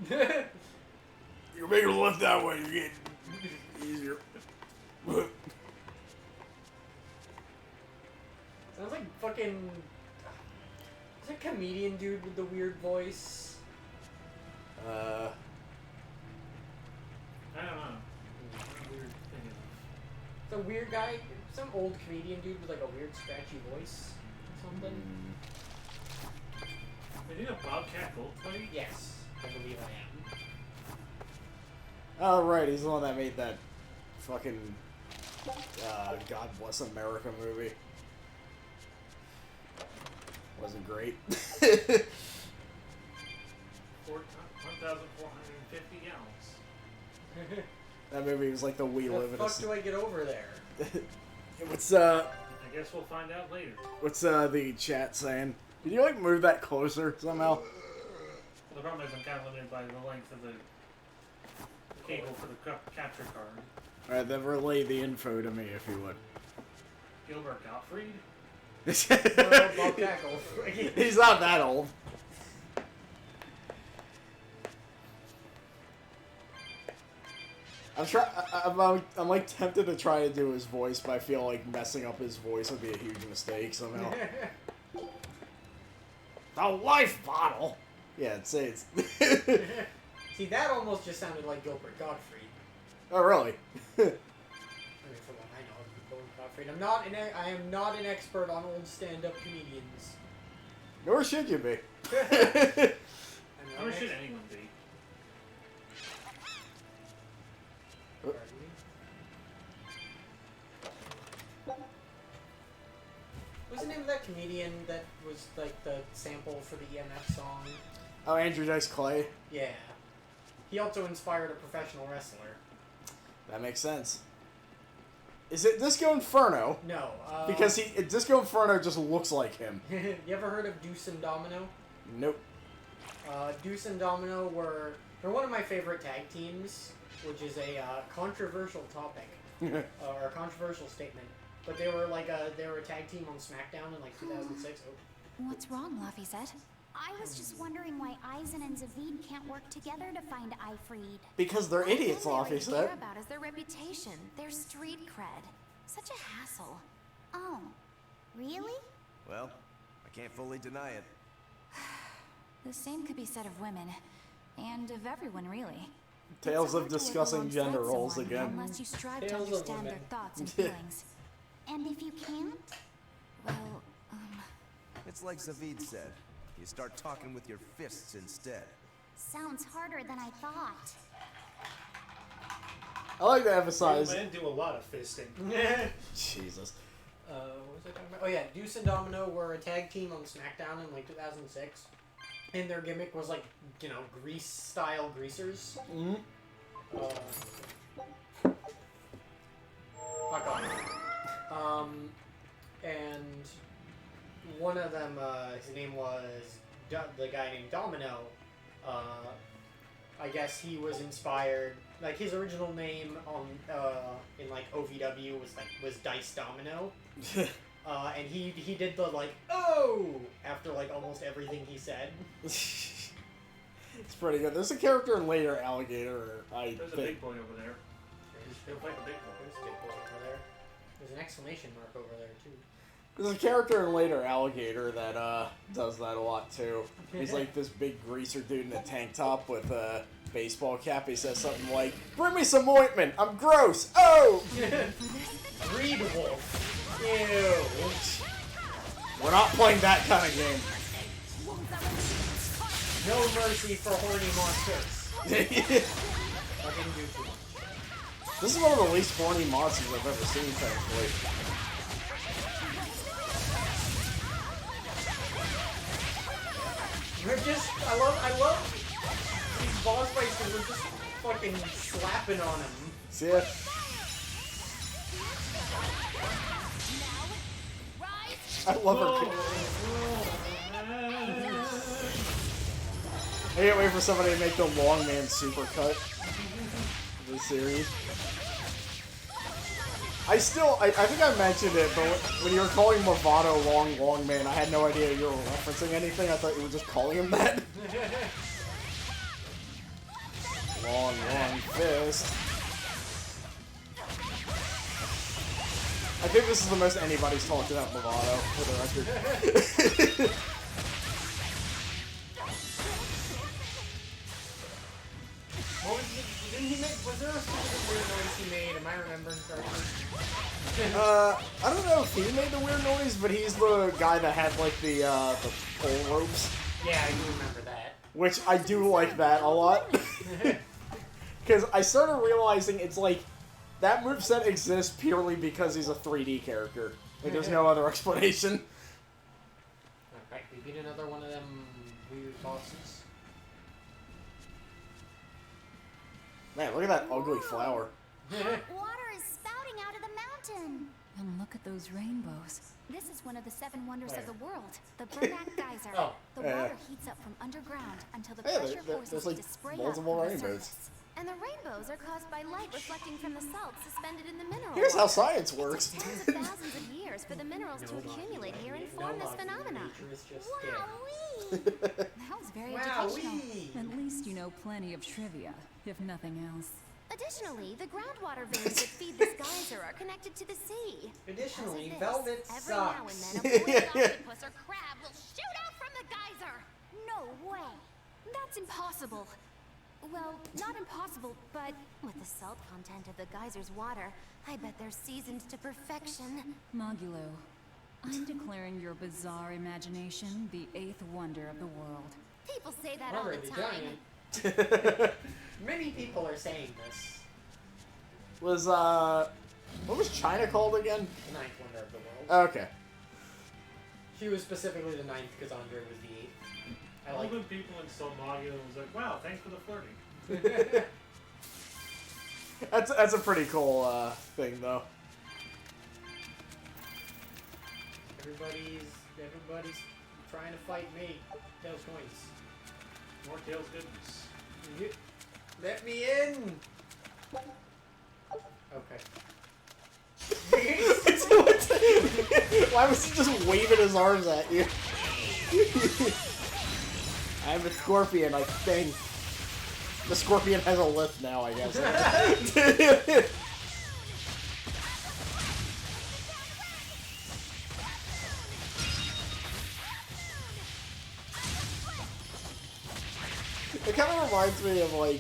Okay. You're making a left that way. You're getting easier. Sounds like fucking... Is that comedian dude with the weird voice? I don't know. Weird thing. It's The weird guy, some old comedian dude with like a weird scratchy voice or something. Are you a Bobcat Goldthwait? Yes, I believe I am. Oh, right, he's the one that made that fucking God Bless America movie. Wasn't great. 1,450 gallons. That movie was like the We How Live the in a... fuck do I get over there? What's I guess we'll find out later. What's the chat saying? Can you like move that closer somehow? Well, the problem is I'm kind of limited by the length of the cable for the capture card. Alright, then relay the info to me if you would. Gilbert Gottfried? Bobcat Goldthwait. He's not that old. I'm like tempted to try to do his voice, but I feel like messing up his voice would be a huge mistake somehow. The life bottle! Yeah, it's... See, that almost just sounded like Gilbert Gottfried. Oh, really? I mean, from what I know of Gilbert Gottfried. I am not an expert on old stand-up comedians. Nor should you be. Nor should anyone be. What's the name of that comedian that was like the sample for the EMF song? Oh, Andrew Dice Clay? Yeah. He also inspired a professional wrestler. That makes sense. Is it Disco Inferno? No. Because Disco Inferno just looks like him. You ever heard of Deuce and Domino? Nope. Deuce and Domino they're one of my favorite tag teams, which is a controversial topic or a controversial statement. But they were a tag team on SmackDown in like 2006. What's wrong, Lafayette? I was just wondering why Eisen and Zavid can't work together to find Ifrid. Because they're idiots, All they Lafayette. care about is their reputation, their street cred. Such a hassle. Oh, really? Well, I can't fully deny it. The same could be said of women, and of everyone, really. Tales of discussing gender roles again. Unless you strive to Tales of understand their women. thoughts and feelings. And if you can't? Well, It's like Zavid said. You start talking with your fists instead. Sounds harder than I thought. I like to emphasize... I didn't do a lot of fisting. Jesus. What was I talking about? Oh yeah, Deuce and Domino were a tag team on SmackDown in like 2006. And their gimmick was like, grease-style greasers. Mm-hmm. Fuck off. And one of them, his name was the guy named Domino. I guess he was inspired. Like his original name on in like OVW was Dice Domino. And he did the like oh after like almost everything he said. It's pretty good. There's a character in later Alligator. There's a big boy over there. He'll fight the big boy. There's a big boy over there. There's an exclamation mark over there too. There's a character in later Alligator that does that a lot too. He's like this big greaser dude in a tank top with a baseball cap. He says something like, "Bring me some ointment. I'm gross. Oh!" Greed Wolf. Ew. We're not playing that kind of game. No mercy for horny monsters. Fucking do too much. This is one of the least horny monsters I've ever seen, thankfully. I love these boss fights because we're just fucking slapping on him. See ya. I love her. I can't wait for somebody to make the Long Man supercut of the series. I think I mentioned it, but when you were calling Movado Long Man, I had no idea you were referencing anything. I thought you were just calling him that. Long fist. I think this is the most anybody's talked about Movado, for the record. Was there a specific weird noise he made? Am I remembering correctly? I don't know if he made the weird noise, but he's the guy that had like the pole ropes. Yeah, I do remember that. Which I do like that a lot. Because I started realizing it's like that moveset exists purely because he's a 3D character. Like there's no other explanation. Alright, we beat another one of them weird bosses. Man, look at that ugly flower. Water is spouting out of the mountain. And look at those rainbows. This is one of the 7 wonders Where? of the world, the Berseria geyser. Oh. The water heats up from underground until the Yeah, pressure forces there's it like to spray up multiple from the rainbows. surface. And the rainbows are caused by light reflecting from the salt suspended in the mineral Here's how water. science works. It took tens of thousands of years for the minerals to accumulate here and form this phenomenon. Nature is just That was very educational. Wowee! At least you know plenty of trivia, if nothing else. Additionally, the groundwater veins that feed this geyser are connected to the sea. Additionally, Because of this, Velvet every now and sucks. then a poisoned octopus or crab will shoot out from the geyser. No way. That's impossible. Well, not impossible, but with the salt content of the geyser's water, I bet they're seasoned to perfection. Mogulo, I'm declaring your bizarre imagination the 8th wonder of the world. People say that all Andre the the time. Giant. Many people are saying this. Was what was China called again? The 9th wonder of the world. Okay. He was specifically the 9th because Andre was the 8th. I All like the people in Somalia was like, wow, thanks for the flirting. That's a pretty cool thing though. Everybody's trying to fight me. Tails coins. More Tails goodness. Let me in! Okay. Why was he just waving his arms at you? I'm a scorpion, I think. The scorpion has a lip now, I guess. It kind of reminds me of, like,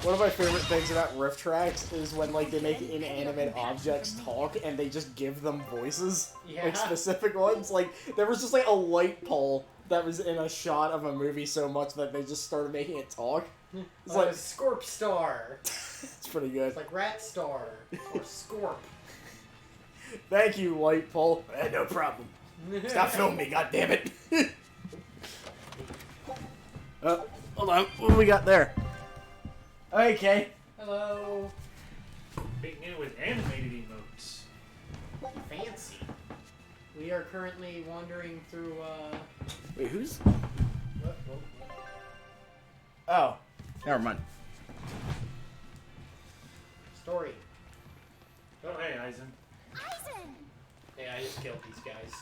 one of my favorite things about riff tracks is when, like, they make inanimate objects talk and they just give them voices. Yeah. Like, specific ones. Like, there was just, like, a light pole that was in a shot of a movie so much that they just started making it talk. It's like Scorp Star. It's pretty good. It's like Rat Star or Scorp. Thank you, light pole. No problem. Stop filming me, goddammit. Hold on. What do we got there? Okay. Hello. Begin with animated emotes. Fancy. We are currently wandering through, Wait, who's? What? Oh. Never mind. Story. Oh, hey, Eisen. Eisen! Yeah, I just killed these guys.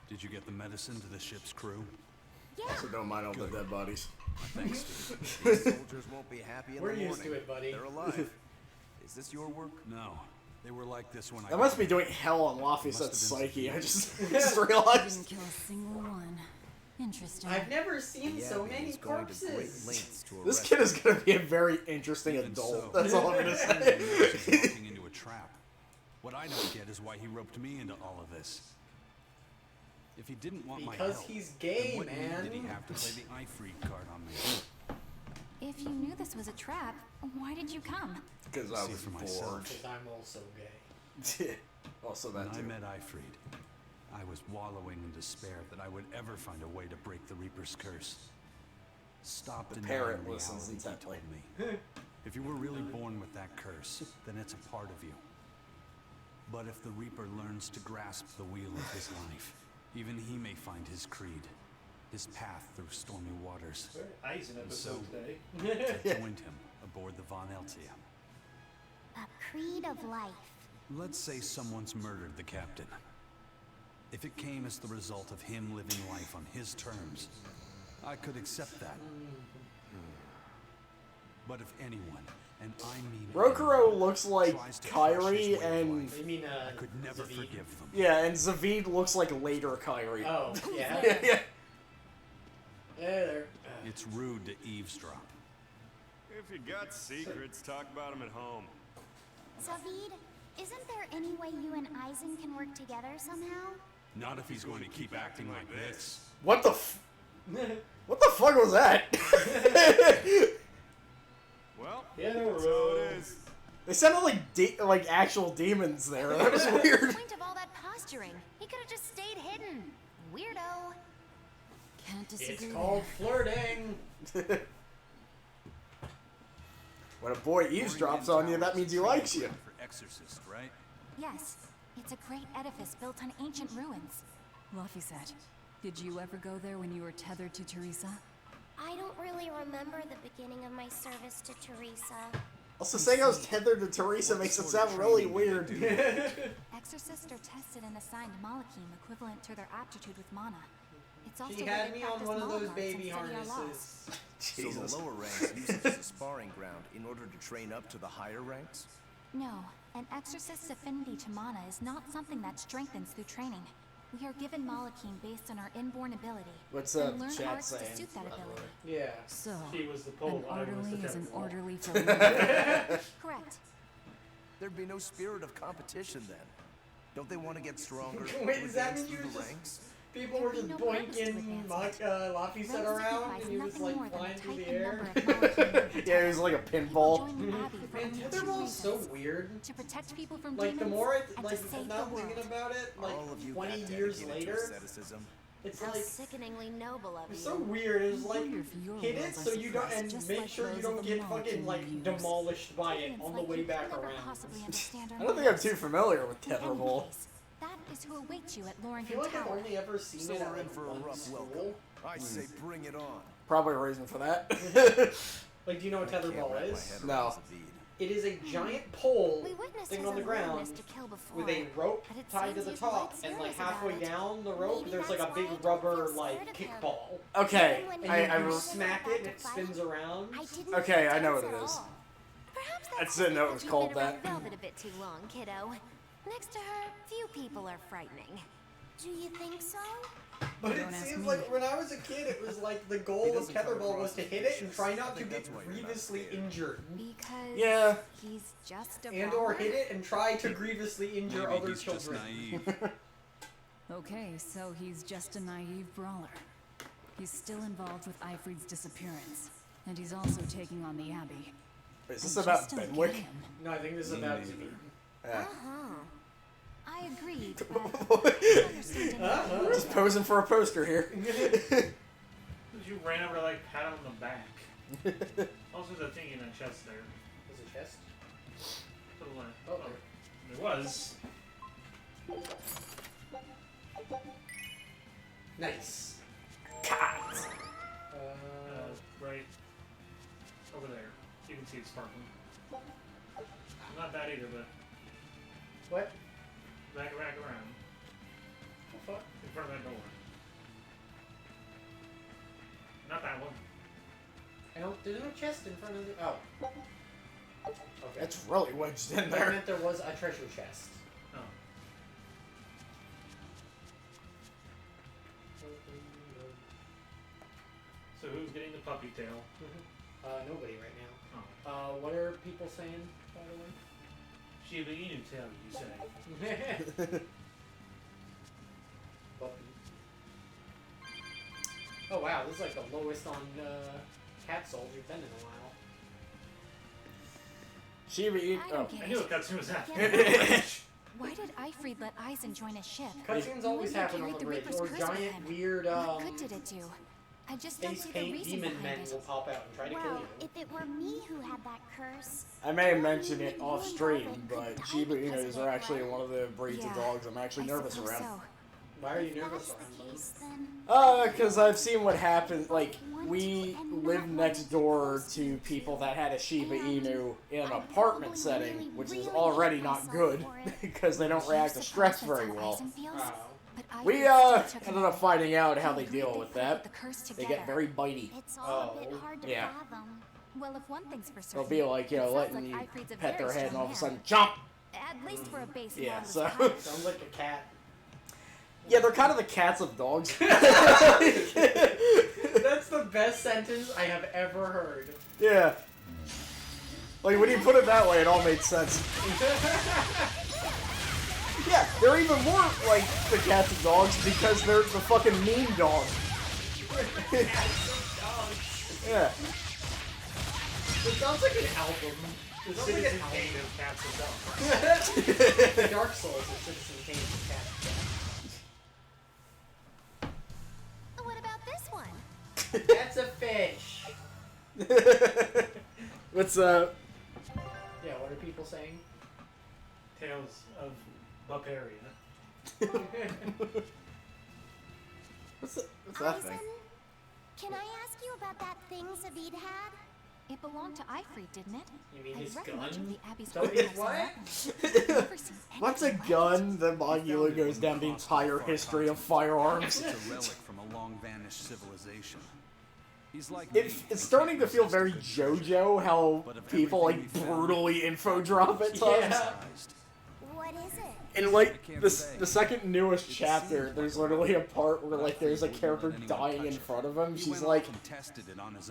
Did you get the medicine to the ship's crew? Yeah. So don't mind all the dead bodies. Thanks, Steve. These soldiers won't be happy in We're the morning. used to it, buddy. They're alive. Is this your work? No. They were like this when I... I must be doing hell on Lafayette's Must have been psyche. I just Didn't realized. kill a single one. Interesting. I've never seen The so Abbey many is going to great corpses. lengths to This arrest kid is gonna be a very interesting Even adult. so. That's all I'm gonna say. walking into a trap. What I don't get is why he roped me into all of this. If he didn't want my Because help, he's gay, then what man. need did he have to play the Ifrit card on me? If you knew this was a trap, why did you come? Because I was bored. Because I'm also gay. Also When that I too. met Ifrit, I was wallowing in despair that I would ever find a way to break the Reaper's curse. Stop The denying parrot reality, listens he intently. told me. If you were really born with that curse, then it's a part of you. But if the Reaper learns to grasp the wheel of his life, even he may find his creed, his path through stormy waters. Eisen And episode so, today. I joined him aboard the Von Eltia. A creed of life. Let's say someone's murdered the captain. If it came as the result of him living life on his terms, I could accept that. But if anyone, and I mean Rokuro anyone, looks like tries to crush his Kyrie way of and life, You mean, I could never Zavid? forgive them. yeah, and Zavid looks like later Kyrie. Oh, yeah. yeah. Yeah, there. It's rude to eavesdrop. If you got secrets, talk about them at home. Zavid, Isn't there any way you and Eisen can work together somehow? Not if he's going to keep acting like this. What the what the fuck was that? Well, yeah, that's how it is. They sounded like actual demons there. That was What's weird. the point of all that posturing? He could have just stayed hidden. Weirdo. Can't disagree. It's called flirting. When a boy eavesdrops on you, that means he likes you. For Exorcist, right? Yes, it's a great edifice built on ancient ruins. Laphicet, did you ever go there when you were tethered to Teresa? I don't really remember the beginning of my service to Teresa. Also, saying I was tethered to Teresa makes it sound really weird. Exorcists are tested and assigned Malachim equivalent to their aptitude with mana. It's also She where had they me on practice one of those Malachim baby and study our laws. harnesses. So the lower ranks use it as a sparring ground in order to train up to the higher ranks? No, an exorcist's affinity to mana is not something that strengthens through training. We are given Malachim based on our inborn ability. What's and learn chat arts saying? to suit that ability. Yeah. So, She was the an pole, I was the orderly is an temple. orderly for life. Correct. There'd be no spirit of competition then. Don't they want to get stronger? Wait, to does that advance mean you through were the just ranks? people were just boinking Laphicet around and he was like flying through the air? Yeah, he was like a pinball. Man, Tetherball's so weird. To protect people from Like the demons more and like to save now the world. thinking about it, like All of you 20 got years dedicated to later, asceticism. it's How like sickeningly noble of it's you. so weird. It's like wonder if your hit it worlds are so you don't suppressed and just make like sure you those don't of the get fucking Malachim like you use. demolished by it It's on the like way you back can never around. possibly understand our I don't think I'm motives. too familiar with In any Tetherball. case, that is who awaits you at I Loringen feel like I've Tower. only ever seen So it at we're in like for a one rough school. welcome. I say bring it on. Probably a reason for that. Like, do you know what I can't tetherball wrap my is? head No. around Zavid. It is a giant pole We witnessed thing his on the ground unwillingness to kill before. with a rope but it tied to seems the he's top, quite and like serious halfway about it. down the rope, Maybe there's like a that's why big I don't rubber feel like scared of kickball. Okay, Even And when you we smack were it and about it to fight, spins around. I didn't Okay, I know tense what it at is. all. Perhaps I that's didn't know it because was you've called been around that. Velvet a bit too long, kiddo. Next to her, few people are frightening. Do you think so? But it Don't ask seems me. like when I was a kid, it was like the He goal of doesn't come tetherball across was to as hit it and vicious. try I not to think get that's why you're not grievously scared. injured. Because Yeah. he's just a And or brawler. hit it and try to grievously injure Maybe other he's just children. naive. Okay, so he's just a naive brawler. He's still involved with Ifrid's disappearance, and he's also taking on the Abbey. Is this I about just don't get Benwick? him. No, I think this is Me about neither. Zavid. Yeah. I agree, but I understand anyway. Just posing for a poster here. You ran over to like pat him on the back. Also, there's a thing in that chest there. There's a chest? Put a line. Oh, There was. nice. Cut. Right over there. You can see it sparkling. Not bad either, but What? back around. The fuck? In front of that door. Not that one. I don't. There's no chest in front of the. Oh. Okay. That's really wedged in I there. meant there was a treasure chest. Oh. So who's getting the puppy tail? Nobody right now. Oh. What are people saying, by the way? Shiba Inu tail, you say. Puppy. Oh wow, this is like the lowest on cat souls you've been in a while. Shiba Inu. I Oh. don't get I knew a it. cutscene was happening. Why did Ifrid let Eisen join his ship? Cutscenes always Wouldn't happen he on the carry bridge, Reaper's or curse with giant him? weird What good did it do? I just don't face see the paint reason demon behind men it. will pop out and try to kill Well, you. if it were me who had that curse, I may have mentioned it off stream, but Shiba Inus are actually one of the breeds of Yeah, dogs I'm actually I nervous suppose around. so. Why are you if nervous that's around the them? case, then Because I've seen what happens. Like, we live next door to people that had a Shiba Inu in an apartment setting, which is already not good, because they don't react to stress very well. Wow. We, ended up finding out how they deal with that. They get very bitey. it's all a bit Oh, hard to yeah. fathom. Well, if one thing's for certain, They'll be like, you know, it sounds letting you like Ifrid's a pet very their head and strong all of a man. sudden, jump! At least for a base Yeah, model so- of type. Sounds like a cat. Yeah, they're kind of the cats of dogs. That's the best sentence I have ever heard. Yeah. Like, when you put it that way, it all made sense. Yeah, they're even more like the cats and dogs because they're the fucking mean dog. Yeah. It sounds like an album. It sounds like an Kane album. of cats and dogs. The Dark Souls of Citizen Kane of cats and dogs. What about this one? That's a fish. What's Yeah, what are people saying? Tales of Bupperia. what's that thing? Aizen, can I ask you about that thing Zavid had? It belonged to Ifrit, didn't it? You mean I've his read much of gun? the Abbey's So his archives what? and weapons. Never seen What's a anything like it. gun that Magula goes down the entire history of firearms? It's a relic from a long-vanished civilization. He's like me. It's starting to feel very JoJo how people like brutally info drop at times. Yeah. What is it? And like the second newest chapter, there's literally a part where like there's a character dying in front of him. She's like,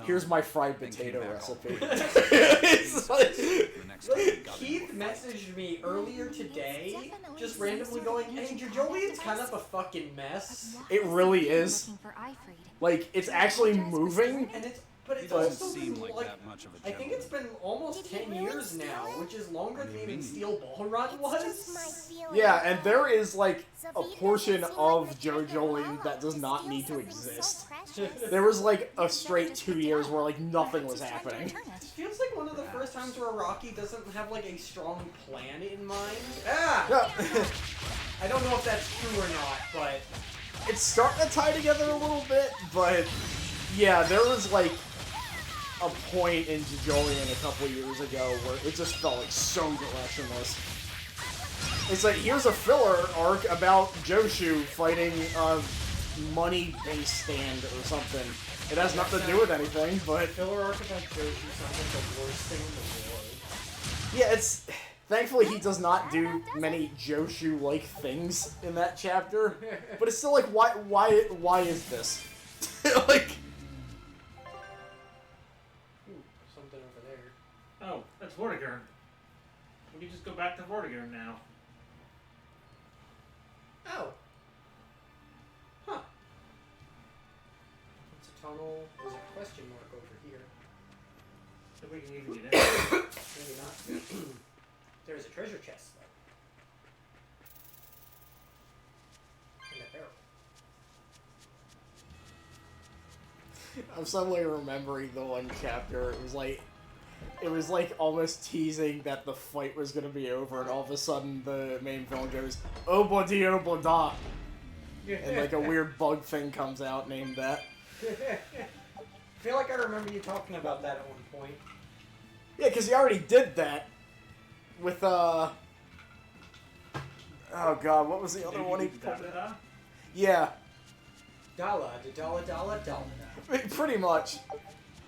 "Here's my fried potato recipe." It's like, Keith messaged me earlier today, just randomly going, "Hey, Jojolian's kind of a fucking mess." it really is. Looking for Ifrit. Like it's actually moving. And it's, but it's But- also been like, that much of a I think it's been almost Did he 10 really years steal now, it? which is longer than even Steel Ball Run It's was. just my feeling. Yeah, and there is like a Zavid portion doesn't seem of like the type of JoJolian Lala that does to not steal need to something so exist. precious. There was like a straight 2 years where like nothing was happening. It feels like one of the first times where Rocky doesn't have like a strong plan in mind. Ah! Yeah. I don't know if that's true or not, but It's starting to tie together a little bit, but yeah, there was like a point in JoJolian a couple years ago where it just felt like so directionless. It's like, here's a filler arc about Joshu fighting a money-based stand or something. It has nothing to do with anything, but filler arc about Joshi sounds like the worst thing in the world. yeah, it's... Thankfully, he does not do many Joshu-like things in that chapter, but it's still like, why is this? Like... Ooh, something over there. Oh, that's Vortigern. We can just go back to Vortigern now. Oh. Huh. It's a tunnel. There's a question mark over here. So we can even get in. Maybe not. There's a treasure chest, though. And a barrel. I'm suddenly remembering the one chapter. It was like almost teasing that the fight was gonna be over, and all of a sudden the main villain goes, "Obodi Oboda," and like a weird bug thing comes out named that. I feel like I remember you talking about that at one point. Yeah, because he already did that with oh god, what was the other one he pulled? Yeah, Dala, dala, dala, dala. pretty much.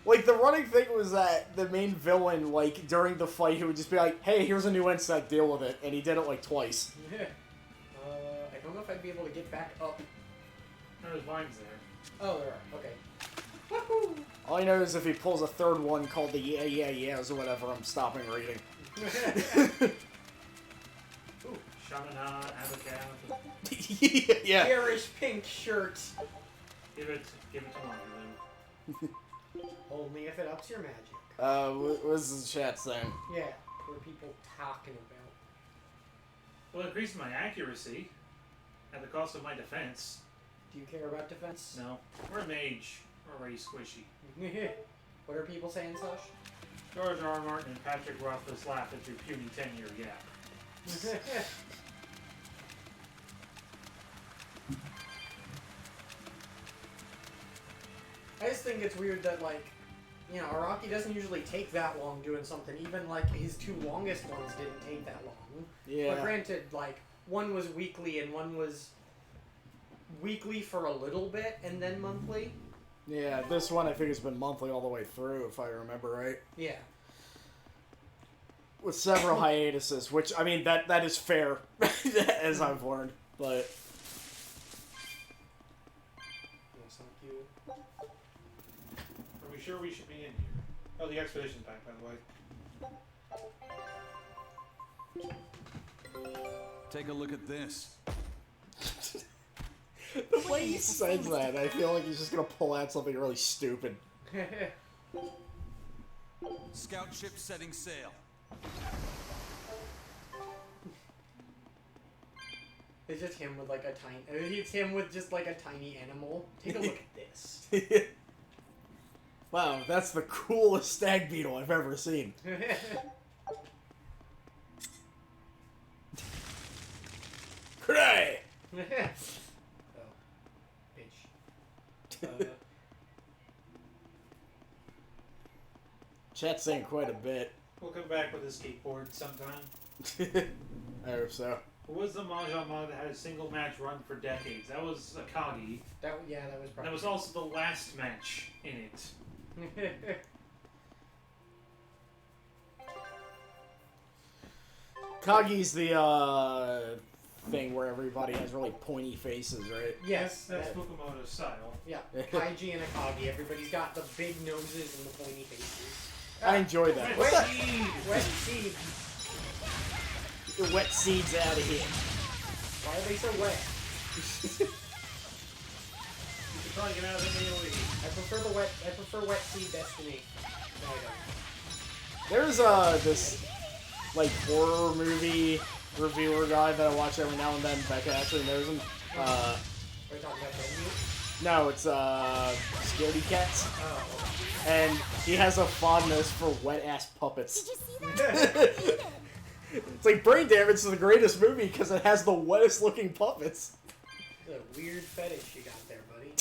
Like, the running thing was that the main villain, like, during the fight, he would just be like, "Hey, here's a new insect, deal with it," and he did it, like, twice. I don't know if I'd be able to get back up. There's vines there. Oh, there are. Okay. Woohoo! All I know is if he pulls a third one called the Yeah, Yeah, Yeahs or whatever, I'm stopping reading. Ooh, Shamana, Abacav. Yeah. Garish pink shirt. Give it to Marjorie then. Only if it ups your magic. What's the chat saying? Yeah. What are people talking about? Well, it increases my accuracy at the cost of my defense. Do you care about defense? No. We're a mage. We're already squishy. What are people saying, Sush? George R. R. Martin and Patrick Rothfuss laughed at your puny 10-year gap. I just think it's weird that, like, you know, Araki doesn't usually take that long doing something. Even, like, his two longest ones didn't take that long. Yeah. But granted, like, one was weekly and one was weekly for a little bit and then monthly. Yeah, this one I think has been monthly all the way through, if I remember right. Yeah. With several hiatuses, which, I mean, that is fair, as I've learned, but... Are we sure we should be in here? Oh, the expedition's back, by the way. Take a look at this. The way he says that, I feel like he's just gonna pull out something really stupid. Scout ship setting sail. It's just him with like a tiny. It's him with just like a tiny animal. Take a look at this. Wow, that's the coolest stag beetle I've ever seen. Hooray! Oh, bitch. Chat's saying quite a bit. We'll come back with a skateboard sometime. I hope so. What was the Mahjong mod that had a single match run for decades? That was Akagi. That was probably. That was also the last match in it. Kagi's the thing where everybody has really pointy faces, right? Yes, that's Fukumoto's style. Yeah, Kaiji and Akagi. Everybody's got the big noses and the pointy faces. I enjoy that. Wet seed. Wet seed. Get the wet seeds out of here. Why are they so wet? You should probably get out of the AoE. I prefer wet seed Destiny. No, I don't. There's this like horror movie reviewer guy that I watch every now and then. Becca actually knows him. Are we talking about Venue? No, it's Scaredy Cats. Oh. And he has a fondness for wet ass puppets. Did you see that? It's like Brain Damage is the greatest movie because it has the wettest looking puppets. It's a weird fetish you got there, buddy.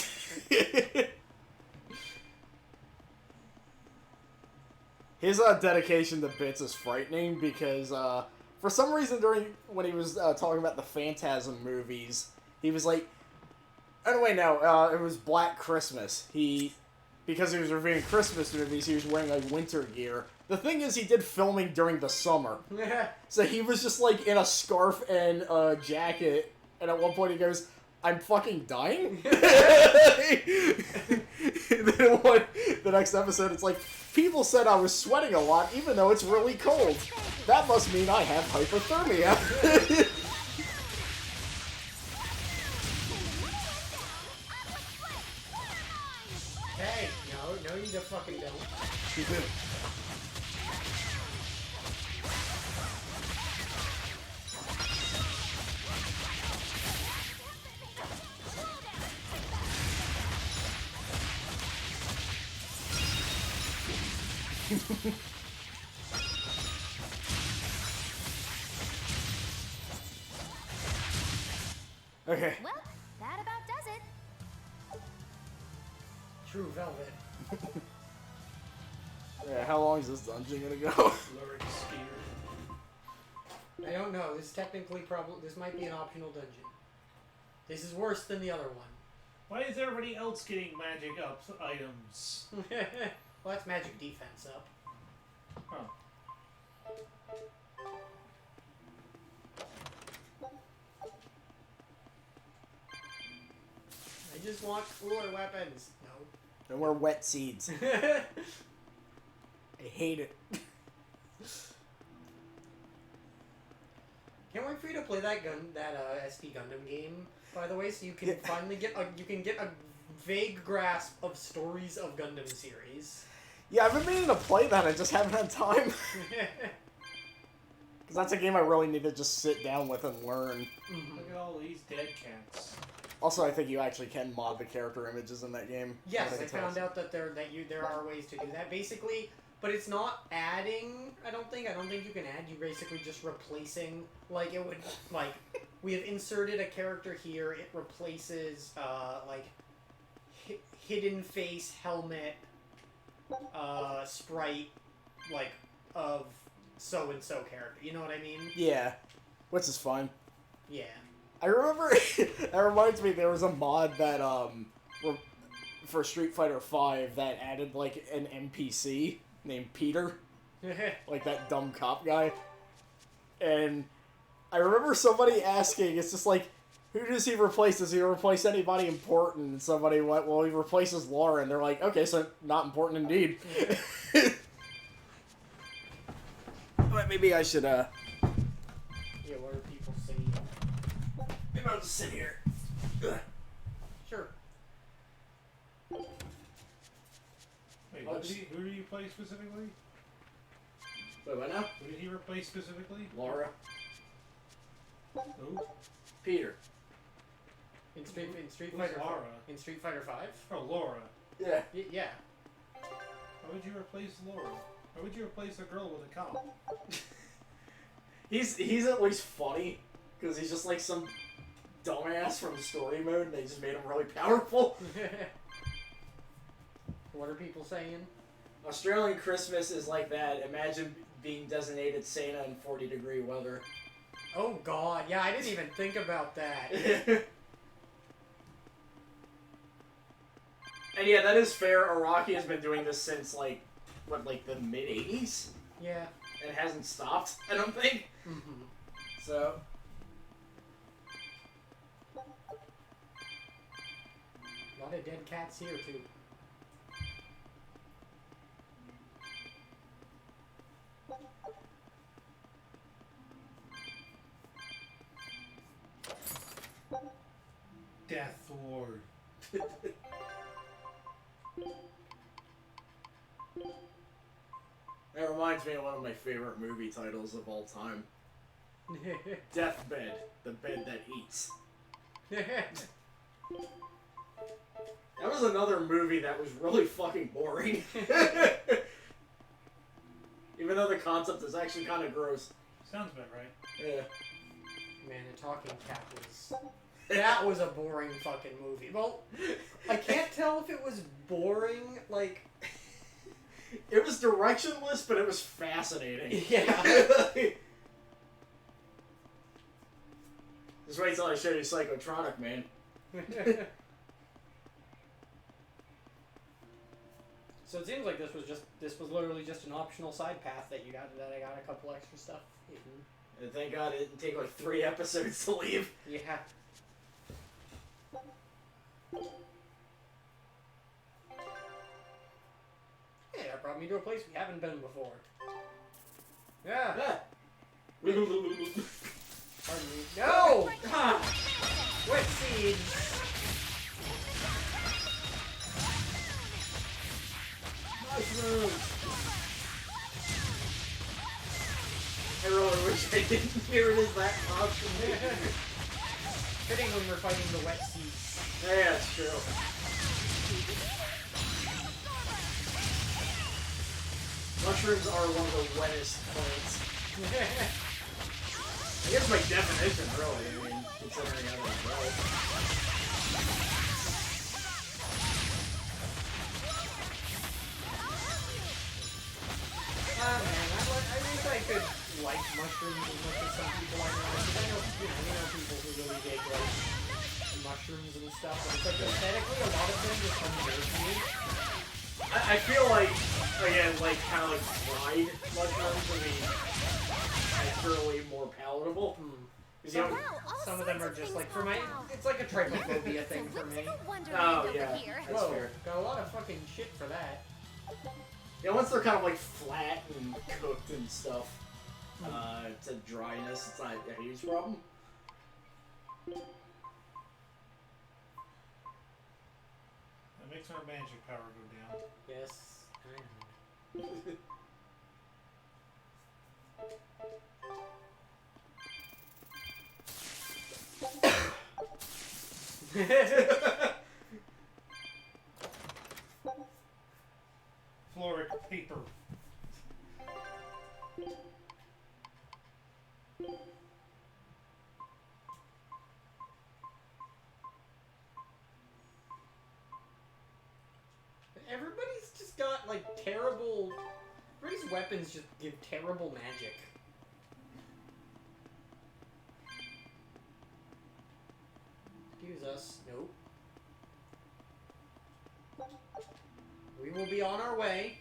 His dedication to bits is frightening because for some reason when he was talking about the Phantasm movies, he was like, anyway, no, it was Black Christmas. Because he was reviewing Christmas movies, he was wearing like winter gear. The thing is, he did filming during the summer. So he was just like in a scarf and a jacket, and at one point he goes, "I'm fucking dying?" And then the next episode, it's like, "People said I was sweating a lot, even though it's really cold. That must mean I have hypothermia." Hey, no, you just fucking don't. Okay. Well, that about does it. True velvet. Yeah, how long is this dungeon gonna go? Lurid Spear. I don't know. This is technically this might be an optional dungeon. This is worse than the other one. Why is everybody else getting magic up items? Well, that's magic defense up. Oh. I just want cooler weapons. No. And we're wet seeds. I hate it. Can't wait for you to play that SP Gundam game, by the way, so you can finally get a vague grasp of stories of Gundam series. Yeah, I've been meaning to play that, I just haven't had time. Because that's a game I really need to just sit down with and learn. Look at all these dead cats. Also, I think you actually can mod the character images in that game. Yes, I found out that there are ways to do that. Basically, but it's not adding. I don't think you can add. You're basically just replacing. Like it would we have inserted a character here. It replaces hidden face helmet sprite of so and so character. You know what I mean? Yeah, which is fine. Yeah. I remember, that reminds me, there was a mod that, for Street Fighter V that added, like, an NPC named Peter. Like that dumb cop guy. And I remember somebody asking, it's just like, who does he replace? Does he replace anybody important? And somebody went, well, he replaces Laura. And they're like, okay, so not important indeed. But maybe I should, Yeah, what are people saying? Maybe I'll just sit here. Sure. Wait, Oops. who do you play specifically? Wait, what now? Who did he replace specifically? Laura. Who? Peter. In Street Who's Fighter. Laura? In Street Fighter 5. Oh, Laura. Yeah. Yeah. Why would you replace Laura? Why would you replace a girl with a cop? He's at least funny because he's just like some dumbass from story mode, and they just made him really powerful. What are people saying? Australian Christmas is like that. Imagine being designated Santa in 40-degree weather. Oh God, yeah, I didn't even think about that. And yeah, that is fair. Araki has been doing this since like the mid-80s, Yeah. and hasn't stopped. I don't think. Mm-hmm. So. A lot of dead cats here too. Death Lord. That reminds me of one of my favorite movie titles of all time. Deathbed, the bed that eats. That was another movie that was really fucking boring. Even though the concept is actually kind of gross. Sounds about right. Yeah. Man, the talking cat was... That was a boring fucking movie. Well, I can't tell if it was boring, like... It was directionless, but it was fascinating. Yeah. Just wait till I show you Psychotronic, man. So it seems like this was literally just an optional side path that you got, that I got a couple extra stuff hidden. And thank God it didn't take like 3 episodes to leave. Yeah. Hey, that brought me to a place we haven't been before. Yeah. Pardon me. No! Wet seeds! Mushrooms! I really wish I didn't hear it as that constantly. Fitting when we're fighting the wet seeds. Yeah, it's true. Mushrooms are one of the wettest plants. I guess by definition, really. I mean, considering how they grow. Man, I wish I could like mushrooms as much as some people I know. Because I know, we know people who really dig like mushrooms and stuff. But it's like aesthetically, a lot of them just unnerve me. I feel like, again, like kind of like fried mushrooms would be naturally more palatable. Some of them are just like, for my, it's like a trypophobia thing for me. Oh, yeah, that's Whoa, fair. got a lot of fucking shit for that. Yeah, once they're kind of like flat and cooked and stuff, to dryness, it's not a huge problem. That makes our magic power go down. Yes, I know. Floric paper. Everybody's just got like terrible. Everybody's weapons just give terrible magic. Excuse us. Nope. We will be on our way.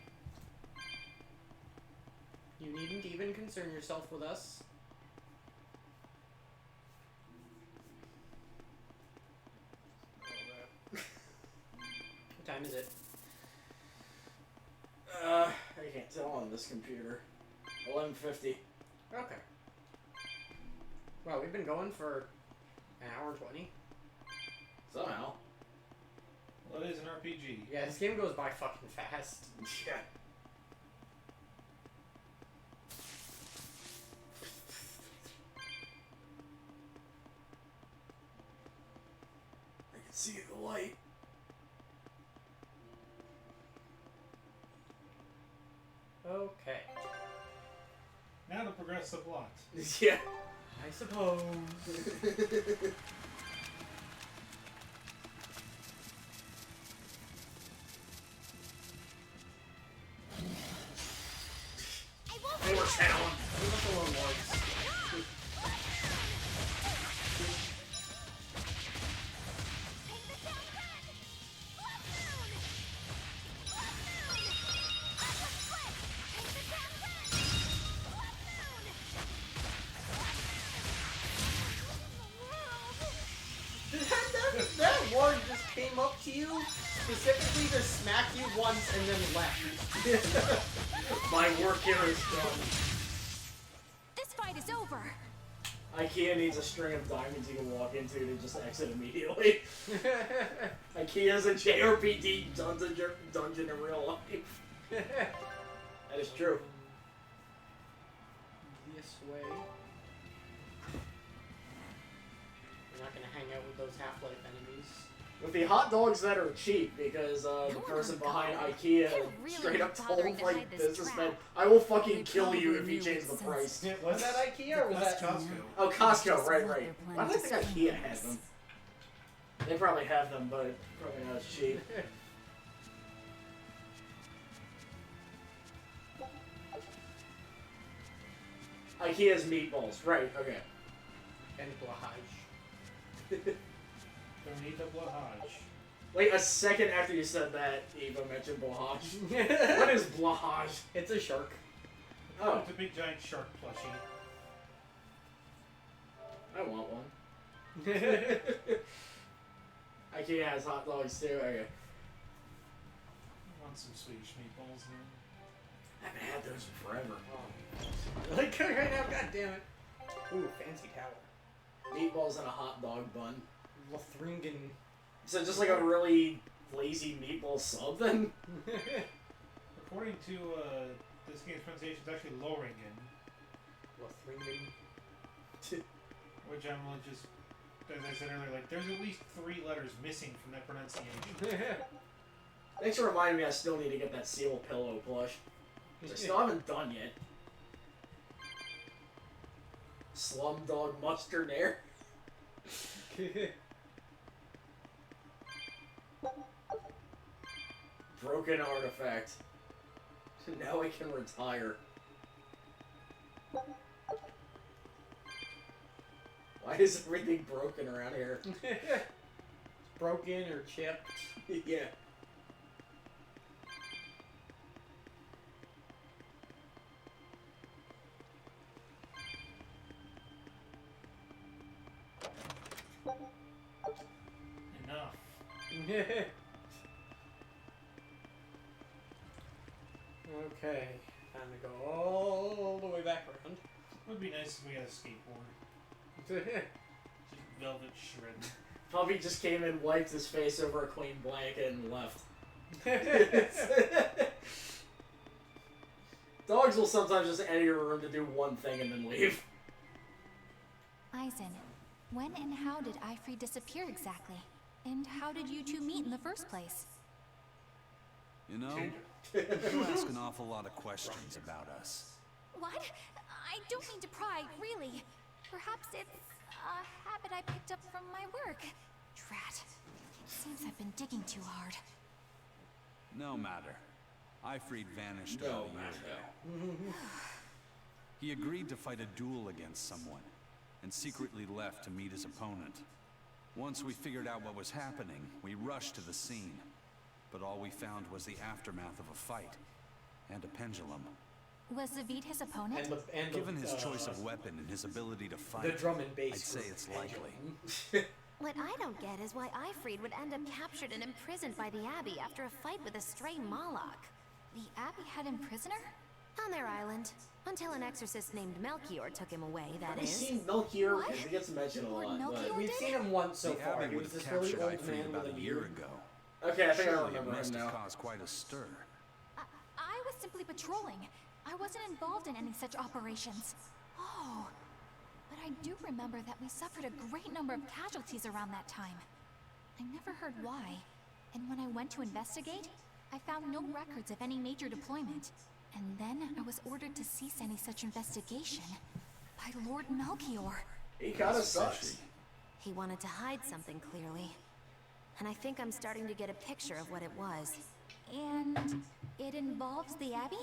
You needn't even concern yourself with us. What time is it? I can't tell on this computer. 11:50. Okay. Well, we've been going for An hour 20? Somehow. Well, it is an RPG. Yeah, this game goes by fucking fast. Yeah. I can see the light. Okay. Now to progress the plot. Yeah. I suppose. They were challenged. Leave us alone, Lords. That ward just came up to you, specifically to smack you once and then left. My work here is done. This fight is over. IKEA needs a string of diamonds you can walk into to just exit immediately. IKEA's a JRPG dungeon in real life. That is true. This way. We're not gonna hang out with those Half-Life enemies. With the hot dogs that are cheap, because the person behind IKEA really straight up told bothering to like hide this businessmen, trap. "I will fucking They kill you probably if you knew change it the since- price." Was that IKEA or was that Costco? Oh, Costco, Just right. what they're Why do I planning think to IKEA sell has us. them? They probably have them, but probably not as cheap. IKEA's meatballs, right? Okay. And Blahaj. Don't need the blahaj. Wait, a second after you said that, Eva mentioned blahaj. What is blahaj? It's a shark. Oh, It's a big giant shark plushie. I want one. IKEA has hot dogs too. Okay. I want some Swedish meatballs now. I haven't had those in forever. Like right now, god damn it. Ooh, fancy tower. Meatballs and a hot dog bun. Lothringen. So just like a really lazy meatball sub then? According to this game's pronunciation, it's actually Loringen, Lothringen. which I'm just, as I said earlier, like there's at least 3 letters missing from that pronunciation. Thanks for reminding me I still need to get that seal pillow plush. Which I still haven't done yet. Slumdog mustard air. Broken artifact. Now I can retire. Why is everything broken around here? Broken or chipped. Yeah. Enough. Okay, time to go all the way back around. Would be nice if we had a skateboard. Just velvet shred. Puppy just came in, wiped his face over a clean blanket, and left. Dogs will sometimes just enter your room to do one thing and then leave. Eisen, when and how did Ifri disappear exactly? And how did you two meet in the first place? You know, you ask an awful lot of questions about us. What? I don't mean to pry, really. Perhaps it's a habit I picked up from my work. Drat. Seems I've been digging too hard. No matter. Ifrid vanished about a year ago. He agreed to fight a duel against someone, and secretly left to meet his opponent. Once we figured out what was happening, we rushed to the scene. But all we found was the aftermath of a fight, and a pendulum. Was Zavid his opponent? Given his choice of weapon and his ability to fight, the drum and bass I'd say it's likely. What I don't get is why Ifrid would end up captured and imprisoned by the Abbey after a fight with a stray Moloch. The Abbey had him prisoner? On their island. Until an exorcist named Melchior took him away, that Have you is. seen Melchior? He gets mentioned a lot. But... We've seen him once so The far. Abbey He would was have this really captured old Ifrit man about with a a year beard. ago. Okay, I think I Surely remember it must him have now. caused quite a stir. I was simply patrolling. I wasn't involved in any such operations. Oh, but I do remember that we suffered a great number of casualties around that time. I never heard why, and when I went to investigate, I found no records of any major deployment. And then I was ordered to cease any such investigation by Lord Melchior. He kinda sucks. He wanted to hide something, clearly. And I think I'm starting to get a picture of what it was. And it involves the Abbey?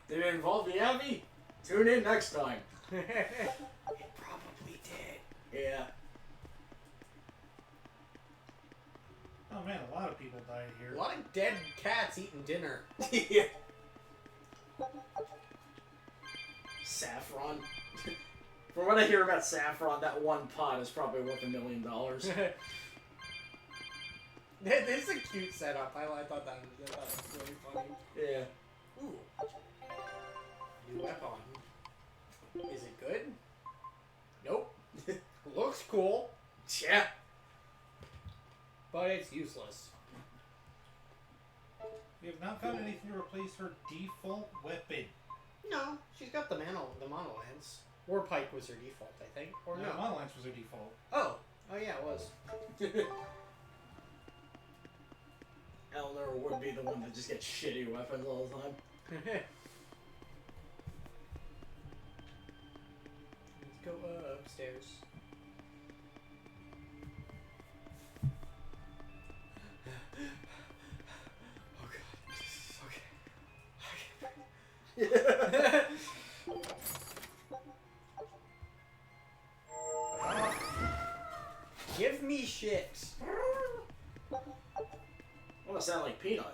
Did it involve the Abbey? Tune in next time. It probably did. Yeah. Oh man, a lot of people died here. A lot of dead cats eating dinner. Yeah. Saffron. From what I hear about saffron, that one pot is probably worth $1 million. This is a cute setup. I thought that was really funny. Yeah. Ooh. New weapon. Is it good? Nope. Looks cool. Yeah. But it's useless. We have not found anything to replace her default weapon. No, she's got the monolance. War Pike was her default, I think. Or no. Monolance was her default. Oh. Oh yeah, it was. Eleanor would be the one that just gets shitty weapons all the time. Let's go upstairs. Oh god. Okay. Give me shit. I want to sound like Peanut.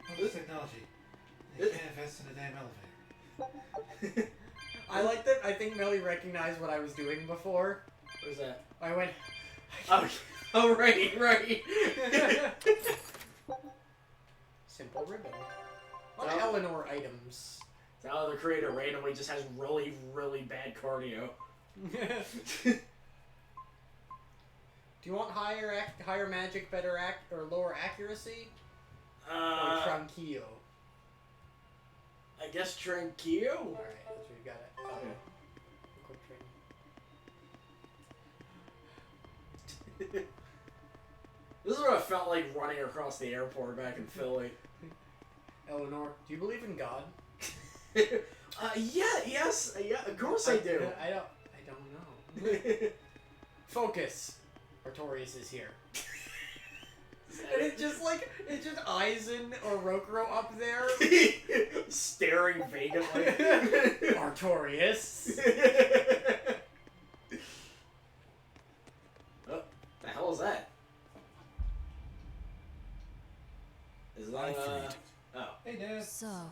Oh, this technology. They can't invest in a damn elevator. I like that. I think Melly recognized what I was doing before. What is that? I went. Oh, right. Simple ribbon. A lot of Eleanor items. Now the creator randomly just has really, really bad cardio. Do you want higher magic, better or lower accuracy? Or tranquillo? I guess tranquillo. All right, that's what you got it. Okay. Quick training. This is what it felt like running across the airport back in Philly. Eleanor, do you believe in God? Yes, of course I do. I don't know. Focus. Artorias is here. And it's just Aizen or Rokuro up there. Staring vacantly. Artorias. Oh, the hell is that? Is that, oh. Hey, Dad. So,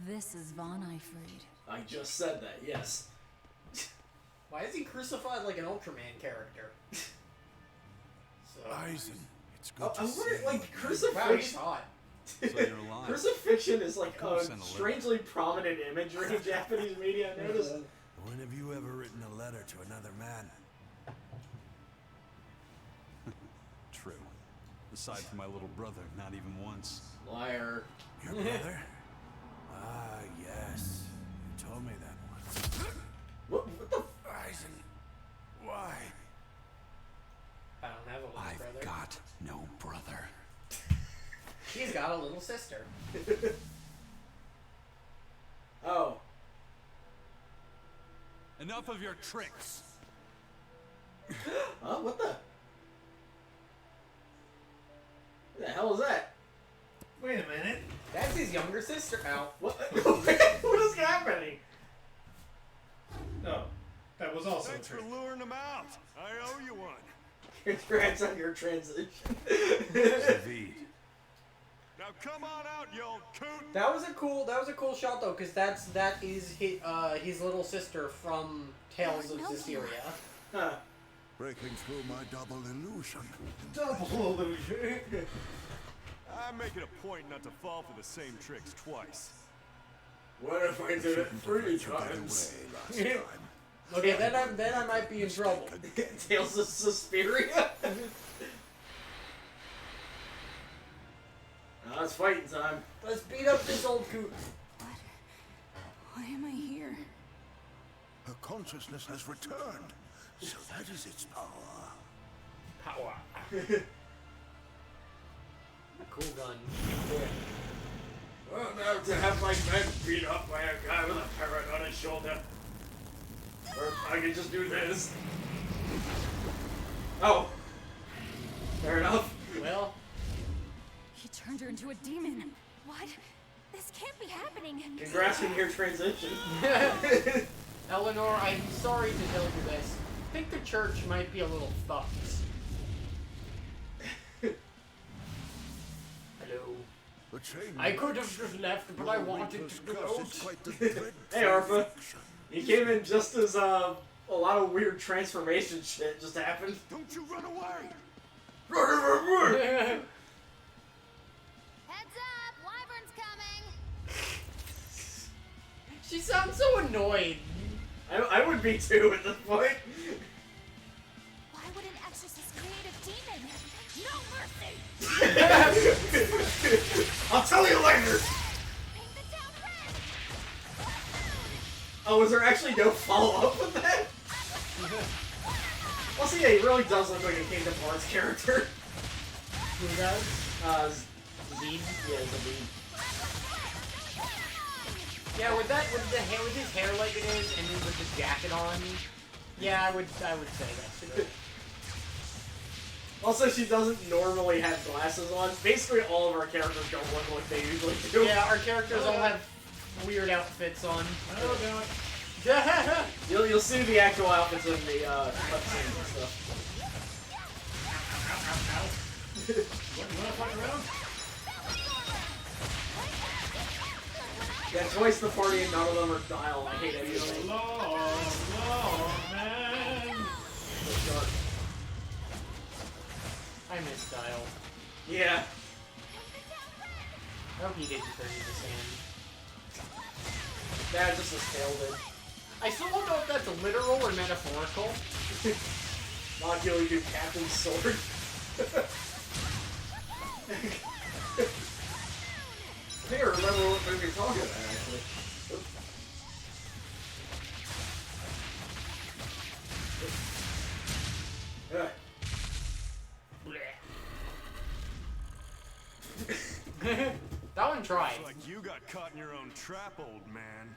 this is Von Ifrid. I just said that, yes. Why is he crucified like an Ultraman character? Aizen, it's good to I see wonder, you. like, crucifixion... Wow, he's hot. So you're alive. Crucifixion is like Go a send a letter. strangely prominent imagery in Japanese media, I noticed. When have you ever written a letter to another man? True. Aside from my little brother, not even once. Liar. Your brother? Ah, yes. You told me that once. What the... Aizen, why? I don't have a little I've brother. got no brother. He's got a little sister. Oh. Enough of your tricks. Huh? What the... What the hell is that? Wait a minute. That's his younger sister. Ow. What? What is happening? No, that was also Thanks a for trick. luring him out. I owe you one. Congrats on your transition. David. Now come on out, you old coot. That was a cool shot though, because that is his little sister from Tales of Berseria. Huh. Breaking through my double illusion. Double illusion. I'm making a point not to fall for the same tricks twice. What if I did it 3 times? Okay, then I might be in trouble. Tales of Suspiria? Now it's fighting time. Let's beat up this old coot. Why am I here? Her consciousness has returned, so that is its power. Power. Cool gun. Well, now to have my men beat up by a guy with a parrot on his shoulder. Or I can just do this. Oh. Fair enough. Well. He turned her into a demon. What? This can't be happening. Congrats on your transition. Eleanor, I'm sorry to tell you this. I think the church might be a little fucked. Hello. I could have just left, but I wanted to go. Hey, Arfa. You came in just as a lot of weird transformation shit just happened. Don't you run away! Heads up, Wyvern's coming. She sounds so annoyed. I would be too at this point. Why would an exorcist create a demon? No mercy! I'll tell you later! Oh, was there actually no follow-up with that? Also, yeah, he really does look like a Kingdom Hearts character. Who does? Zed? Yeah, Zed. Yeah, with his hair like it is, and then with the jacket on, yeah, I would say that's good. Also, she doesn't normally have glasses on. Basically, all of our characters don't look like they usually do. Yeah, our characters all have weird outfits on. Oh god. You'll see the actual outfits in the cutscenes and stuff. You wanna fuck around? Yeah, twice the party and none of them are dial. I hate everything. Long, man. So dark. I miss Style. Yeah. I hope he didn't turn into sand. Yeah, just a tail did. I still don't know if that's literal or metaphorical. Modular, you do Captain's sword. I can't remember what movie you're talking about, actually. That one tried. Looks like you got caught in your own trap, old man.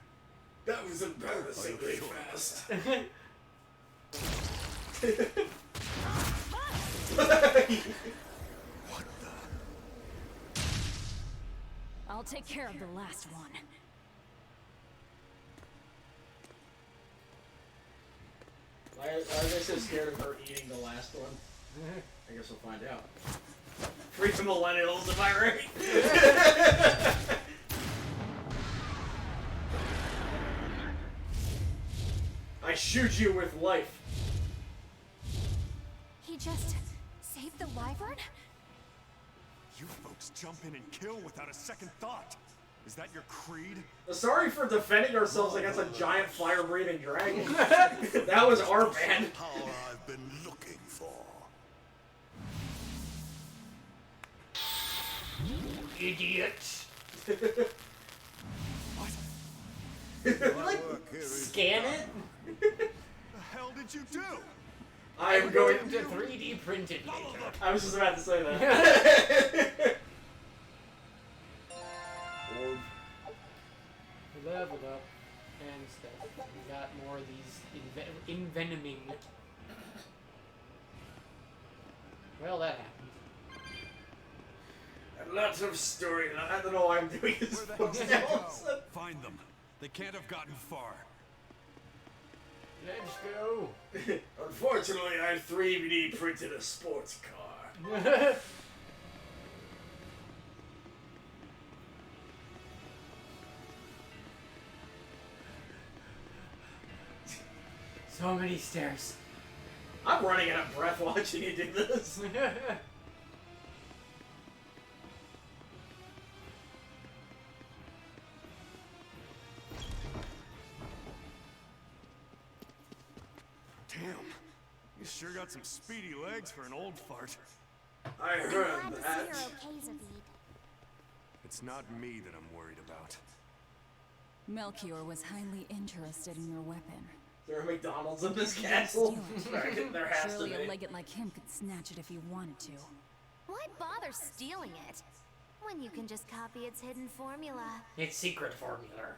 That was embarrassingly fast. I'll take care of the last one. Why was I so scared of her eating the last one? I guess we'll find out. Freak the millennials, am I right? I shoot you with life. He just saved the wyvern? You folks jump in and kill without a second thought. Is that your creed? Sorry for defending ourselves against a giant fire-breathing dragon. That was our band. Power I've been looking for. Idiot. What? Scan it? The hell did you do? I'm going to 3D print it later. I was just about to say that. Leveled up and stuff. We got more of these envenoming. Well, that happened. Lots of story. I don't know why I'm doing this. Where the hell did they go? Find them. They can't have gotten far. Let's go. Unfortunately, I 3D printed a sports car. So many stairs. I'm running out of breath watching you do this. Damn, you sure got some speedy legs for an old fart. I I'm heard glad to that. see you're okay, Zavid. It's not me that I'm worried about. Melchior was highly interested in your weapon. There are McDonald's in this He didn't castle. steal it. There has Surely to a be. legate like him could snatch it if he wanted to. Why bother stealing it? When you can just copy its hidden formula. It's secret formula.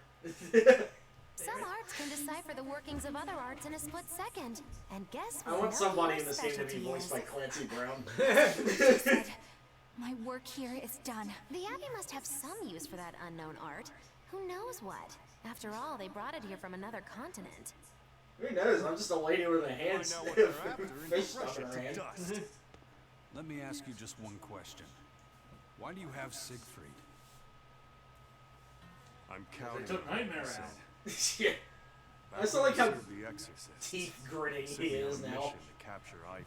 Some arts can decipher the workings of other arts in a split second. And guess I what? want somebody in Melchior's this game to be specialty voiced is? by Clancy Brown. She said, my work here is done. The Abbey must have some use for that unknown art. Who knows what? After all, they brought it here from another continent. Who knows? I'm just a lady with a hand Find out what they're after and fish crush stuck in it her to hand. dust. Let me ask you just one question. Why do you have Siegfried? I'm counting. took on Nightmare it, son. Yeah. I still like how Serve the Exorcist. teeth gritting Sent he me on is a now. mission to capture Ifrit.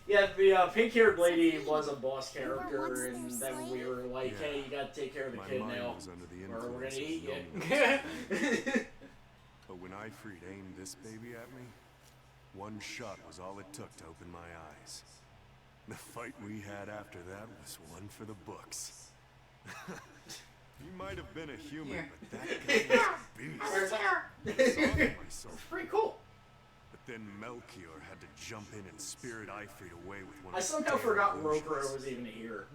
Yeah, the pink-haired lady was a boss You were once character, their and then we slave? were like, Yeah. hey, you gotta take care of the My kid mind now, was under the or we're gonna influence eat of you. loneliness. But when Ifrit aimed this baby at me, one shot was all it took to open my eyes. The fight we had after that was one for the books. You might have been a human, but that guy was a beast. I saw it in myself. Pretty cool. But then Melchior had to jump in and spirit Ifrit away with one of I his somehow damn forgot illusions. Rokuro was even here.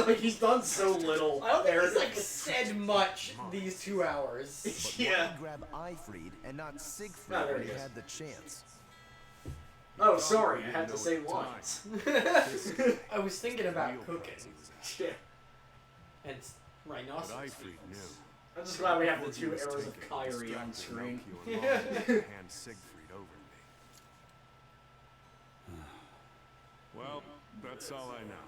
Like, he's done so little. I don't think there. he's like said much these 2 hours. But Yeah. why grab Ifrit and not Siegfried Ah, there when he you is. had the chance? Oh, sorry, I had to say lines. I was thinking about Real cooking. prize he was after. Yeah. And But rhinoceros. Ifrit knew. I'm just glad we have the Before he two was arrows of taken, Kyrie on distracted screen. Melchior long enough to hand Siegfried over to me. Well, that's all I know.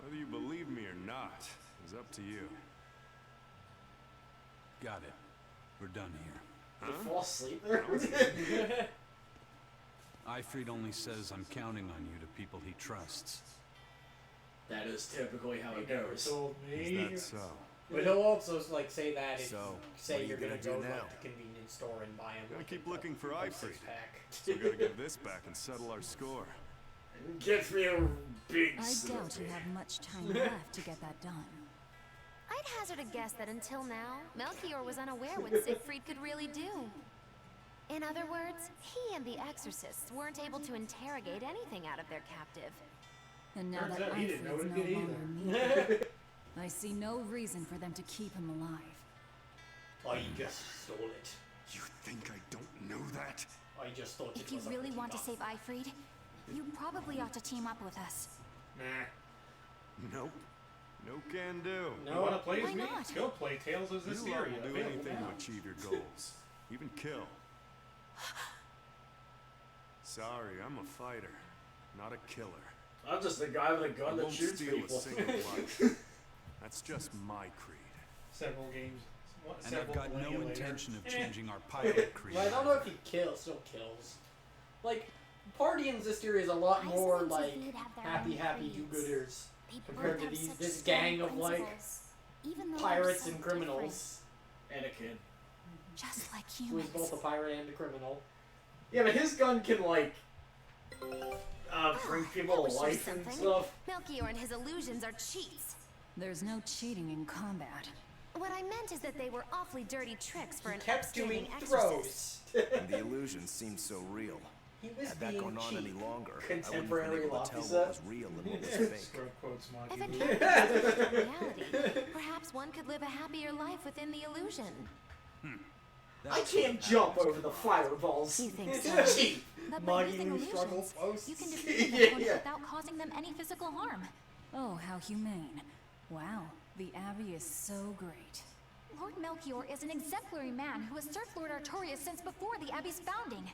Whether you believe me or not is up to you. Got it. We're done here. Did you fall asleep there? Ifrit only says I'm counting on you to people he trusts. That is typically how it goes. Told Is me. that so? But he'll also like say that if So, you what say are you you're gonna gonna do go to now? like the convenience store and buy him. Gonna like, keep a- looking for a Ifrit. six-pack. Still gotta give this back and settle our score. Give me a big I doubt you have much time left to get that done. I'd hazard a guess that until now, Melchior was unaware what Siegfried could really do. In other words, he and the exorcists weren't able to interrogate anything out of their captive. And now Turns that out he didn't know Ifrit's what it no did longer needed, I see no reason for them to keep him alive. Oh, you just stole it. You think I don't know that? I just thought it If you was a really pretty want to dog. save Ifrit, you probably ought to team up with us. Nah. Nope. No can do. You wanna play Why as me? not? Go play Tales of You Zestiria. lot will do Available anything now. to achieve your goals. Even kill. Sorry, I'm a fighter, not a killer. I'm just a guy with a I gun that won't shoots steal people. a single life. That's just my creed. Several games. And I've got no millennia later. intention of changing our pirate creed. Well, I don't know if he still kills. Like, Party in Zestiria is a lot more Islands like indeed have their happy, own happy creeds. do-gooders They compared both to have these such this strong gang of like principles, even though they're pirates so and criminals And a kid. Just like who is humans. both a pirate and a criminal. Yeah, but his gun can, like, bring that people to was sure life and something. stuff. Melchior and his illusions are cheats. There's no cheating in combat. What I meant is that they were awfully dirty tricks for He an kept doing upstanding exorcist. throws. And the illusion seemed so real. He was Had that being gone on cheap. any longer, I wouldn't have been Contemporary able to tell Lofty what was real and what was fake. Stroke quotes If Monty. it can't be based on reality, perhaps one could live a happier life within the illusion. I can't jump over the fireballs. You think It's so? cheap. But by Muggy using who struggle illusions, posts. you can defeat the Yeah, opponent yeah. without causing them any physical harm. Oh, how humane. Wow, the Abbey is so great. Lord Melchior is an exemplary man who has served Lord Artorias since before the Abbey's founding.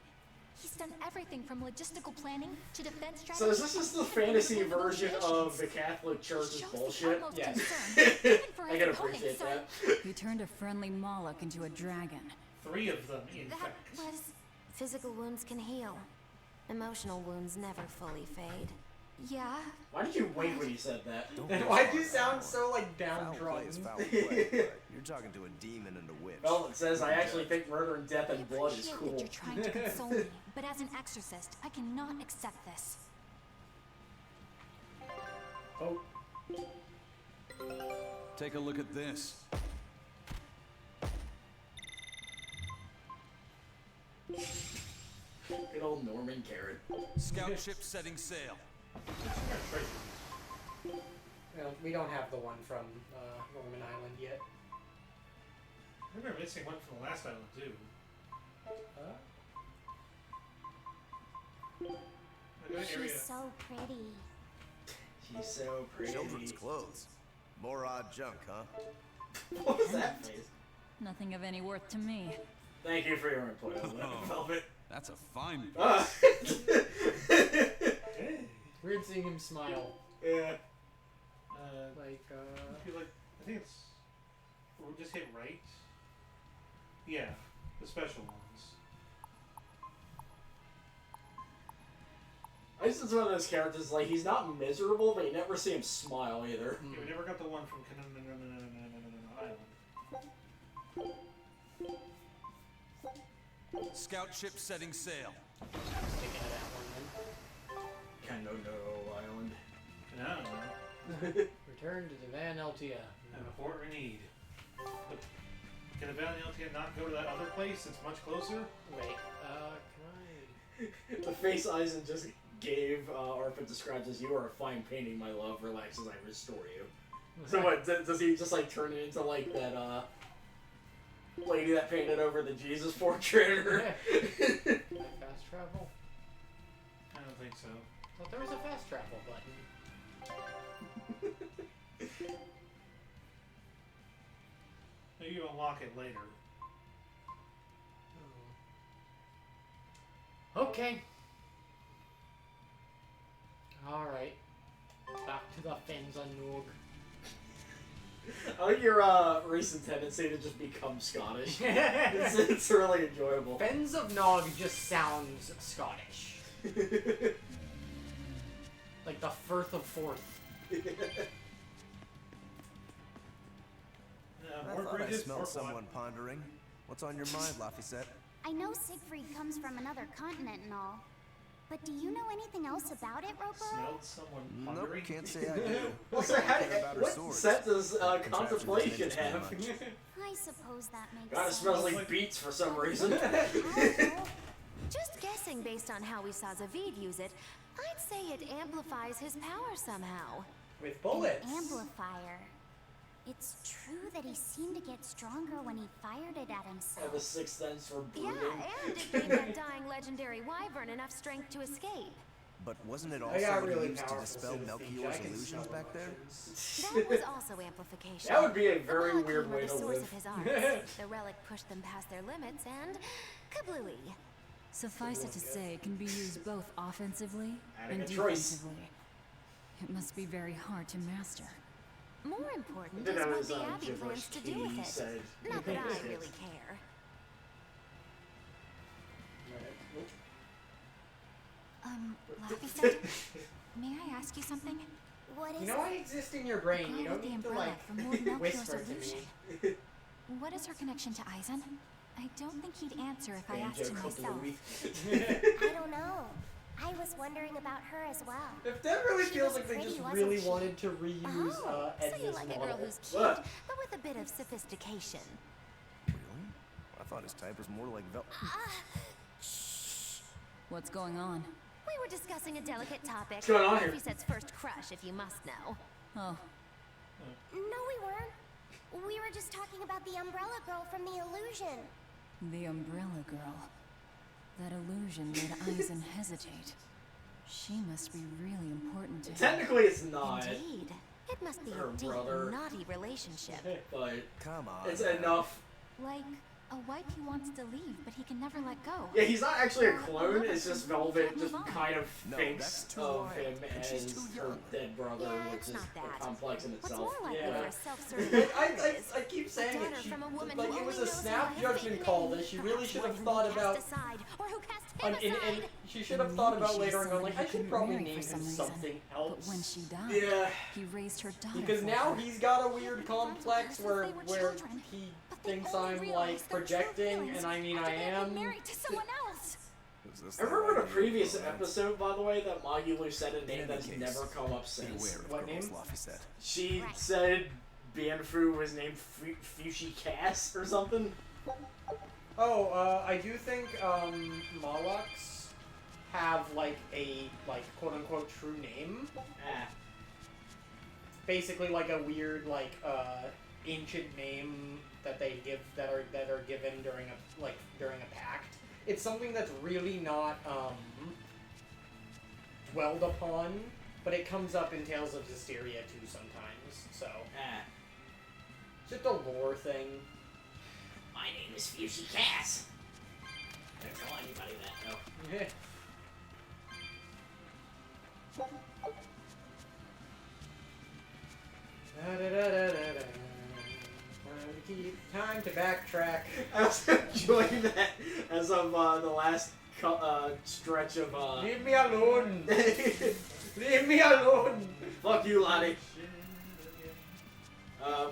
He's done everything from logistical planning to defense strategy. So is this just the and fantasy political version of negotiations. the Catholic Church's He shows the bullshit? utmost Yes. concern, even for I his can opponents, appreciate so that. He turned a friendly Moloch into a dragon. 3 of them, in that fact. was Physical wounds can heal. Emotional wounds never fully fade. Yeah. Why did you wait when you said that? Why'd you sound so, like, Foul play downtrodden? is foul play, but you're talking to a demon and a witch. Well, it says I actually think murder and death and blood is Appreciate cool. that you're trying to console me, but as an exorcist, I cannot accept this. Oh. Take a look at this. Good old Norman Carrot. Scout ship setting sail. Well, we don't have the one from Roman Island yet. I remember missing one from the last island too. A good area. She's so pretty. She's so pretty. Children's clothes. More odd junk, huh? What was that face? Nothing of any worth to me. Thank you for your input on that, Velvet. That's a fine Ah. Weird seeing him smile. Yeah. I feel like I think it's we'll just hit right. Yeah, the special ones. I just one of those characters like he's not miserable, but you never see him smile either. Yeah, we never got the one from Island. Scout ship setting sail. Sticking to that one Kanono Island. No. Return to the Van Altia. And a port we need. Can the Van Altia not go to that other place? It's much closer. Wait, can I? The face Eisen just gave Arpit describes as you are a fine painting, my love. Relax as I restore you. So what, does he just like turn it into like that lady that painted over the Jesus portrait? Or... Fast travel? I don't think so. Thought there was a fast travel button. Maybe you unlock it later. Okay. Alright. Back to the Fenza Noog. I like your recent tendency to just become Scottish. It's really enjoyable. Fens of Nog just sounds Scottish. Like the Firth of Forth. I thought I smelled someone pondering. What's on your mind, Laphicet? I know Siegfried comes from another continent and all, but do you know anything else about it, Roper? Smelled someone Nope, pondering? can't say I do. Also, what scent does contemplation have? I suppose that makes God, it sense. smells like beets for some reason. Just guessing based on how we saw Zavid use it, I'd say it amplifies his power somehow. With bullets. An amplifier. It's true that he seemed to get stronger when he fired it at himself. Have a sixth sense for Yeah, brooding. and it gave that dying legendary wyvern enough strength to escape. But wasn't it I also got what really he used to powerful dispel synesthesia. Melchior's I can illusions smell back there? That was also amplification. That would be a The very molecule weird were way the to source live. of his arts. The relic pushed them past their limits and kablooey. Suffice it to say, it can be used both offensively Having and a choice. defensively. It must be very hard to master. More important I is think that what was, the Abbey gibberish plans to do Katie with it. said. Not that I really care. Laphicet, may I ask you something? What is You know I exist in your brain. The You girl don't with the need to umbrella like from Lord Melchior's whisper to illusion. me. What is her connection to Eisen? I don't think he'd answer if I asked Banjo him myself. Kablooey. I don't know. I was wondering about her as well. If that really She feels was like they pretty, just wasn't really she? wanted to reuse Oh, so you Edna's like a model. girl who's cute, What? but with a bit of sophistication. Really? I thought his type was more like What's going on? We were discussing a delicate topic. What's going on here? Laphicet's first crush, if you must know. Oh, No, we weren't. We were just talking about the umbrella girl from the illusion. the umbrella girl. That illusion made Eisen hesitate. She must be really important to him. Technically, it's not. Indeed. It must be Her a deep, brother. naughty relationship. But Come on. it's enough. Like A wife he wants to leave, but he can never let go. Yeah, he's not actually a clone, it's just Velvet just kind of thinks that's too of wild. him And as she's too her young. dead brother, Yeah, which it's is not that. complex in What's itself. more likely Yeah. for a self-serving I keep saying daughter it. She, from a woman like who it was only a knows snap how to judgment fake call name, that she really perhaps should one have who thought cast about. aside, or who cast him And aside. she should have Or thought maybe about she's later and gone someone like, he I should couldn't probably marry name for him some reason. something But else. when she died, Yeah. he raised her daughter Because for now her. he's got a weird complex where they were where children, he but they thinks only I'm realized like their true projecting, feelings and I mean after I they had been am. married to someone else. Is this I remember in a right previous here, Lawrence? episode, by the way, that Magilu said a In name any that's case, never come up since. Beware of What girls, name? Luffy said. She Right. said Bienfu was named Fushi Cass or something. Oh, I do think Mawaks have like a quote unquote true name. Basically like a weird like ancient name that they give that are given during a pact. It's something that's really not dwelled upon, but it comes up in Tales of Zestiria too sometimes. So just a lore thing. My name is Fushi Cass. Don't tell anybody that though. Time to backtrack. I was enjoying that as of the last stretch of. Leave me alone. Leave me alone. Fuck you, Lottie.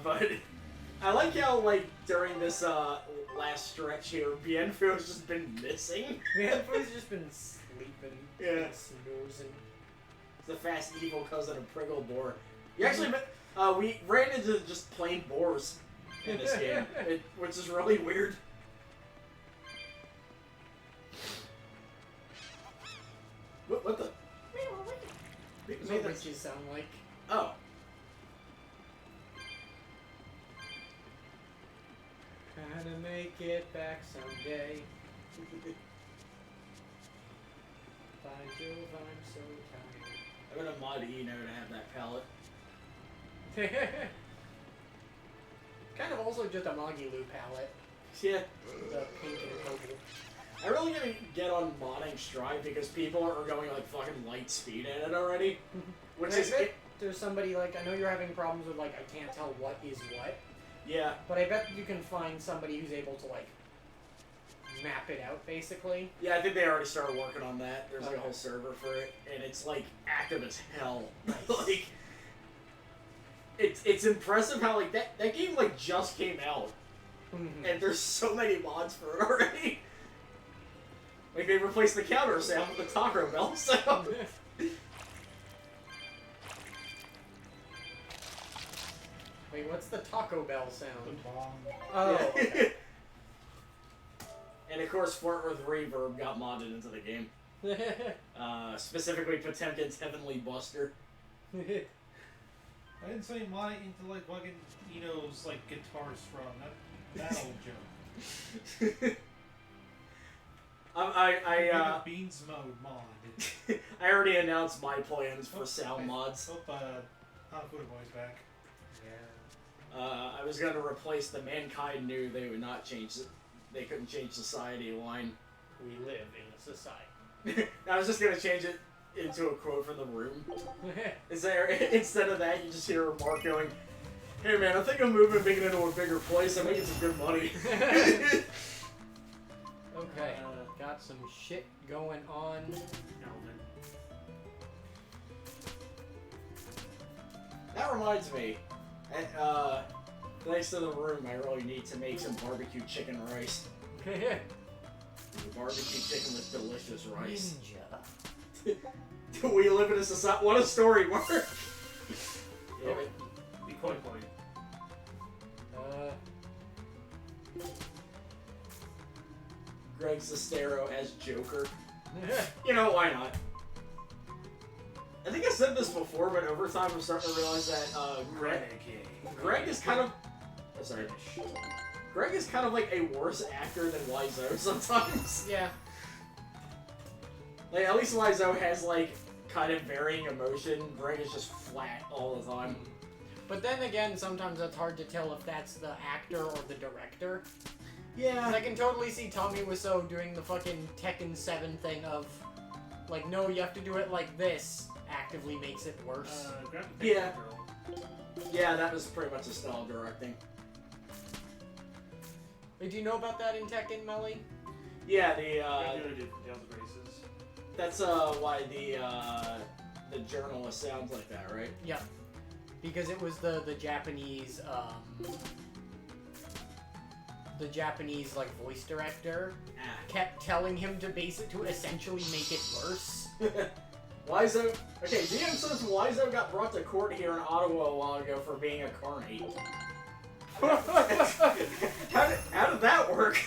But I like how like during this last stretch here, Bienfu has just been missing. Bienfu's just been sleeping. Yeah. Snoozing. It's the fast evil cousin of Pringle Boar. You actually we ran into just plain boars in this game, which is really weird. What the? That's what witches sound like. Oh. Gonna make it back someday. By Jove, I'm so tired. I'm gonna mod Eno to have that palette. Kind of also just a Magilu palette. Yeah. The pink and purple. I really gonna get on modding Strive because people are going like fucking light speed at it already. Which And I is bet there's somebody like, I know you're having problems with like, I can't tell what is what. Yeah. But I bet you can find somebody who's able to like map it out basically. Yeah, I think they already started working on that. There's like a whole server for it, and it's like active as hell. Like, it's impressive how like that game like just came out, and there's so many mods for it already. Like they replaced the counter sound with the Taco Bell sound. Wait, what's the Taco Bell sound? The bomb. Oh. Yeah. Okay. And of course, Fort Worth Reverb got modded into the game. Specifically, Potemkin's Heavenly Buster. I didn't say mine into like fucking Eno's like guitar strum. That old joke. I Beans mode mod. I already announced my plans for sound mods. Hanafuda Boy's back. I was gonna replace the Mankind Knew they would not change it. They couldn't change society line. We live in a society. I was just gonna change it into a quote from The Room. Instead of that, you just hear Mark going, "Hey man, I think I'm moving big into a bigger place. I'm making some good money." Okay, got some shit going on. That reminds me, thanks to The Room, I really need to make some barbecue chicken rice. Barbecue chicken with delicious rice. Do we live in a society? What a story, Mark! Yeah, Be quite quiet. Greg Sestero as Joker. You know, why not? I think I said this before, but over time I'm starting to realize that Greg is kind of... Oh, sorry. Greg is kind of like a worse actor than Lizo sometimes. Yeah. Like, at least Lizo has, like, kind of varying emotion. Greg is just flat all the time. But then again, sometimes it's hard to tell if that's the actor or the director. Yeah. 'Cause I can totally see Tommy Wiseau doing the fucking Tekken 7 thing of, like, no, you have to do it like this. Actively makes it worse. Yeah. Yeah, that was pretty much a style directing. Wait, do you know about that in Tekken, Melly? Yeah, that's why the journalist sounds like that, right? Yeah. Because it was the Japanese, like, voice director kept telling him to to essentially make it worse. Wiseau. Okay, DM says Wiseau got brought to court here in Ottawa a while ago for being a carnate. how did that work?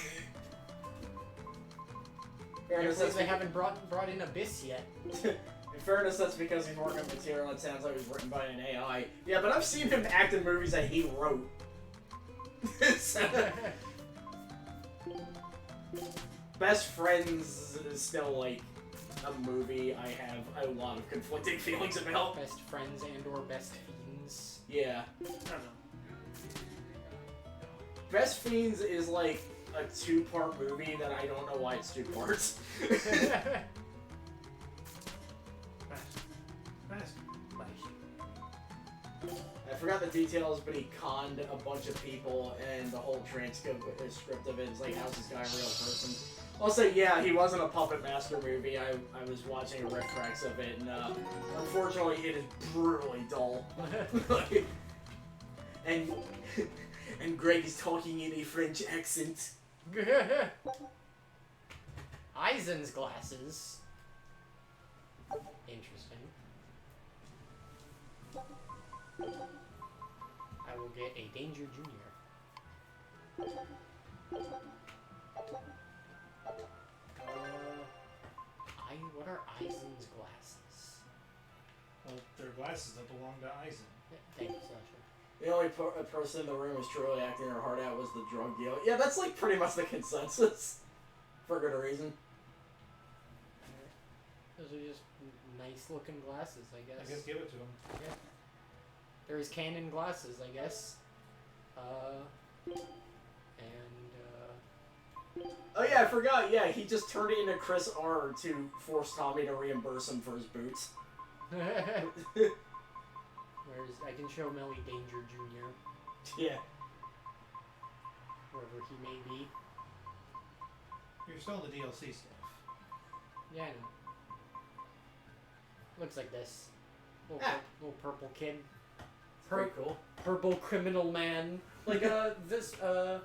Fairness, they haven't brought in Abyss yet. In fairness, that's because he's working on material that sounds like it was written by an AI. Yeah, but I've seen him act in movies that he wrote. Best Friends is still, like, a movie I have a lot of conflicting feelings about. Best Friends and or Best Fiends. Yeah. I don't know. Best Fiends is, like, a 2-part movie that I don't know why it's 2 parts. I forgot the details, but he conned a bunch of people, and the whole transcript of it is like, how's this guy a real person? Also, yeah, he wasn't a Puppet Master movie. I was watching a riff-tracks of it, and unfortunately, it is brutally dull. and Greg is talking in a French accent. Aizen's glasses. Interesting. I will get a Danger Junior. What are Aizen's glasses? Well, they're glasses that belong to Aizen. Thank you, Sasha. The only person in the room who's truly acting her heart out was the drug dealer. Yeah, that's like pretty much the consensus. For good reason. Those are just nice looking glasses, I guess. I guess give it to him. Yeah. There's Canon glasses, I guess. Oh yeah, I forgot. Yeah, he just turned it into Chris R to force Tommy to reimburse him for his boots. I can show Melly Danger Jr. Yeah. Wherever he may be. You're still in the DLC stuff. Yeah, I know. Looks like this. Little purple kid. Pretty cool. Purple criminal man. Like, this, you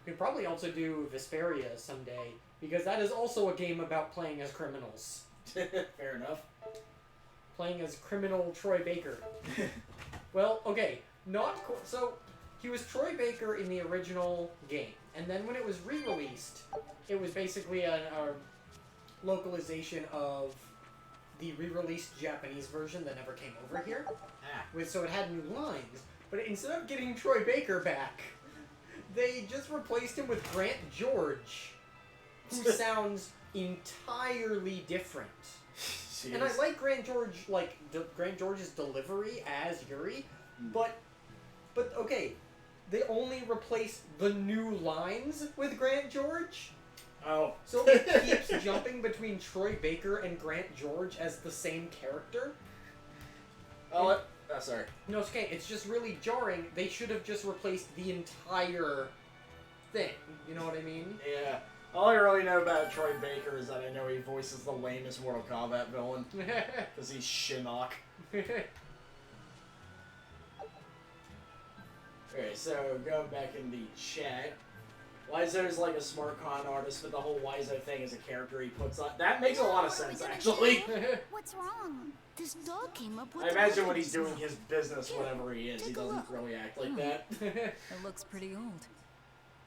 could probably also do Vesperia someday, because that is also a game about playing as criminals. Fair enough. Playing as criminal Troy Baker. Well, okay, so he was Troy Baker in the original game, and then when it was re-released, it was basically a localization of the re-released Japanese version that never came over here. So it had new lines, but instead of getting Troy Baker back, they just replaced him with Grant George, who sounds entirely different. Jeez. And I like Grant George, Grant George's delivery as Yuri, but okay, they only replaced the new lines with Grant George. Oh. So it keeps jumping between Troy Baker and Grant George as the same character. Sorry. No, it's okay. It's just really jarring. They should have just replaced the entire thing. You know what I mean? Yeah. All I really know about Troy Baker is that I know he voices the lamest Mortal Kombat villain. Because he's Shinnok. Okay, so going back in the chat. Wiseau's like a smart con artist, but the whole Wiseau thing is a character he puts on. That makes a lot of sense, actually. What's wrong? This dog came up with I imagine when he's doing his business, whatever he is, he doesn't really act like that. It looks pretty old.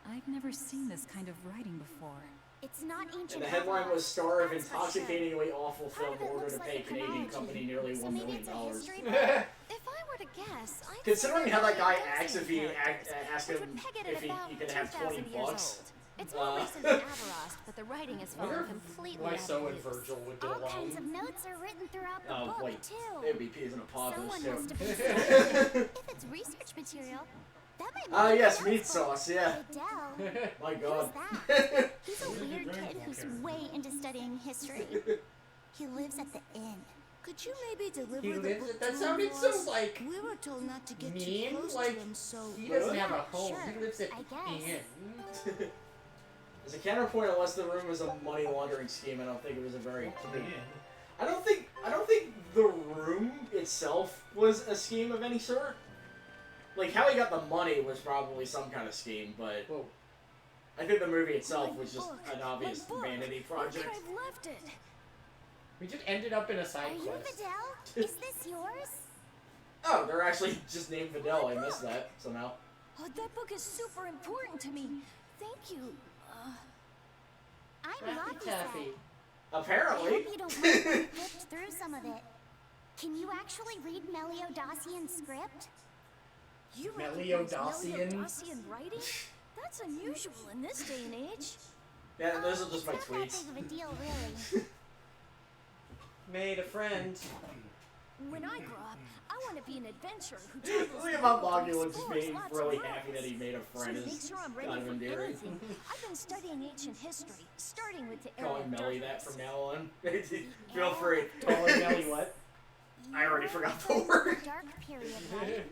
I've never seen this kind of writing before. It's not ancient. And the headline was "Star of intoxicatingly awful film order to pay Canadian company nearly $1 million." If I were to guess, I'd Considering how that guy acts, if you ask him if he could have $20. It's more recent than Avarost, but the writing is fallen completely Why out so of and Virgil would go All along. kinds of notes are written throughout the book, too. It'd be peas in a pod, Someone those must two. have been if it's research material, That might Ah, be yes, Fidel's meat fault. sauce, yeah. Fidel? My God. Who's that? He's a weird kid who's way into studying history. He lives at the inn. Could you maybe deliver He the lives. book That to sounded him so for us? like We were told not to get too mean. close Like to him, so he doesn't have a Yeah, home. sure, He lives at I guess. inn. As a counterpoint, unless the room was a money laundering scheme, I don't think it was a very clean. Yeah. I don't think the room itself was a scheme of any sort. Like how he got the money was probably some kind of scheme, but Whoa. I think the movie itself was just an obvious vanity Where project. could I've left it? We just ended up in a Are side you quest. Fidel? Is this yours? Oh, they're actually just named Fidel. I missed that somehow. Oh, that book is super important to me. Thank you. I'm Taffy Rocky Taffy. I Apparently. hope you don't mind if I flipped through some of it. Can you actually read Meliodacian's script? You Meliodacian? recognize Meliodacian writing? That's unusual in this day and age. Yeah, those are just my It's not tweets. that big of a deal, really. Made a friend. When I grow up, I want to be an adventurer who travels Something the about world and Boggy looks explores made lots of really worlds. happy that he made a So friend to make is sure I'm ready kind of for endearing. anything, I've been studying ancient history, starting with the era Calling of Melly that darkness. from now on. Feel free. Calling Melly what? I already forgot the From word. Dark period, right?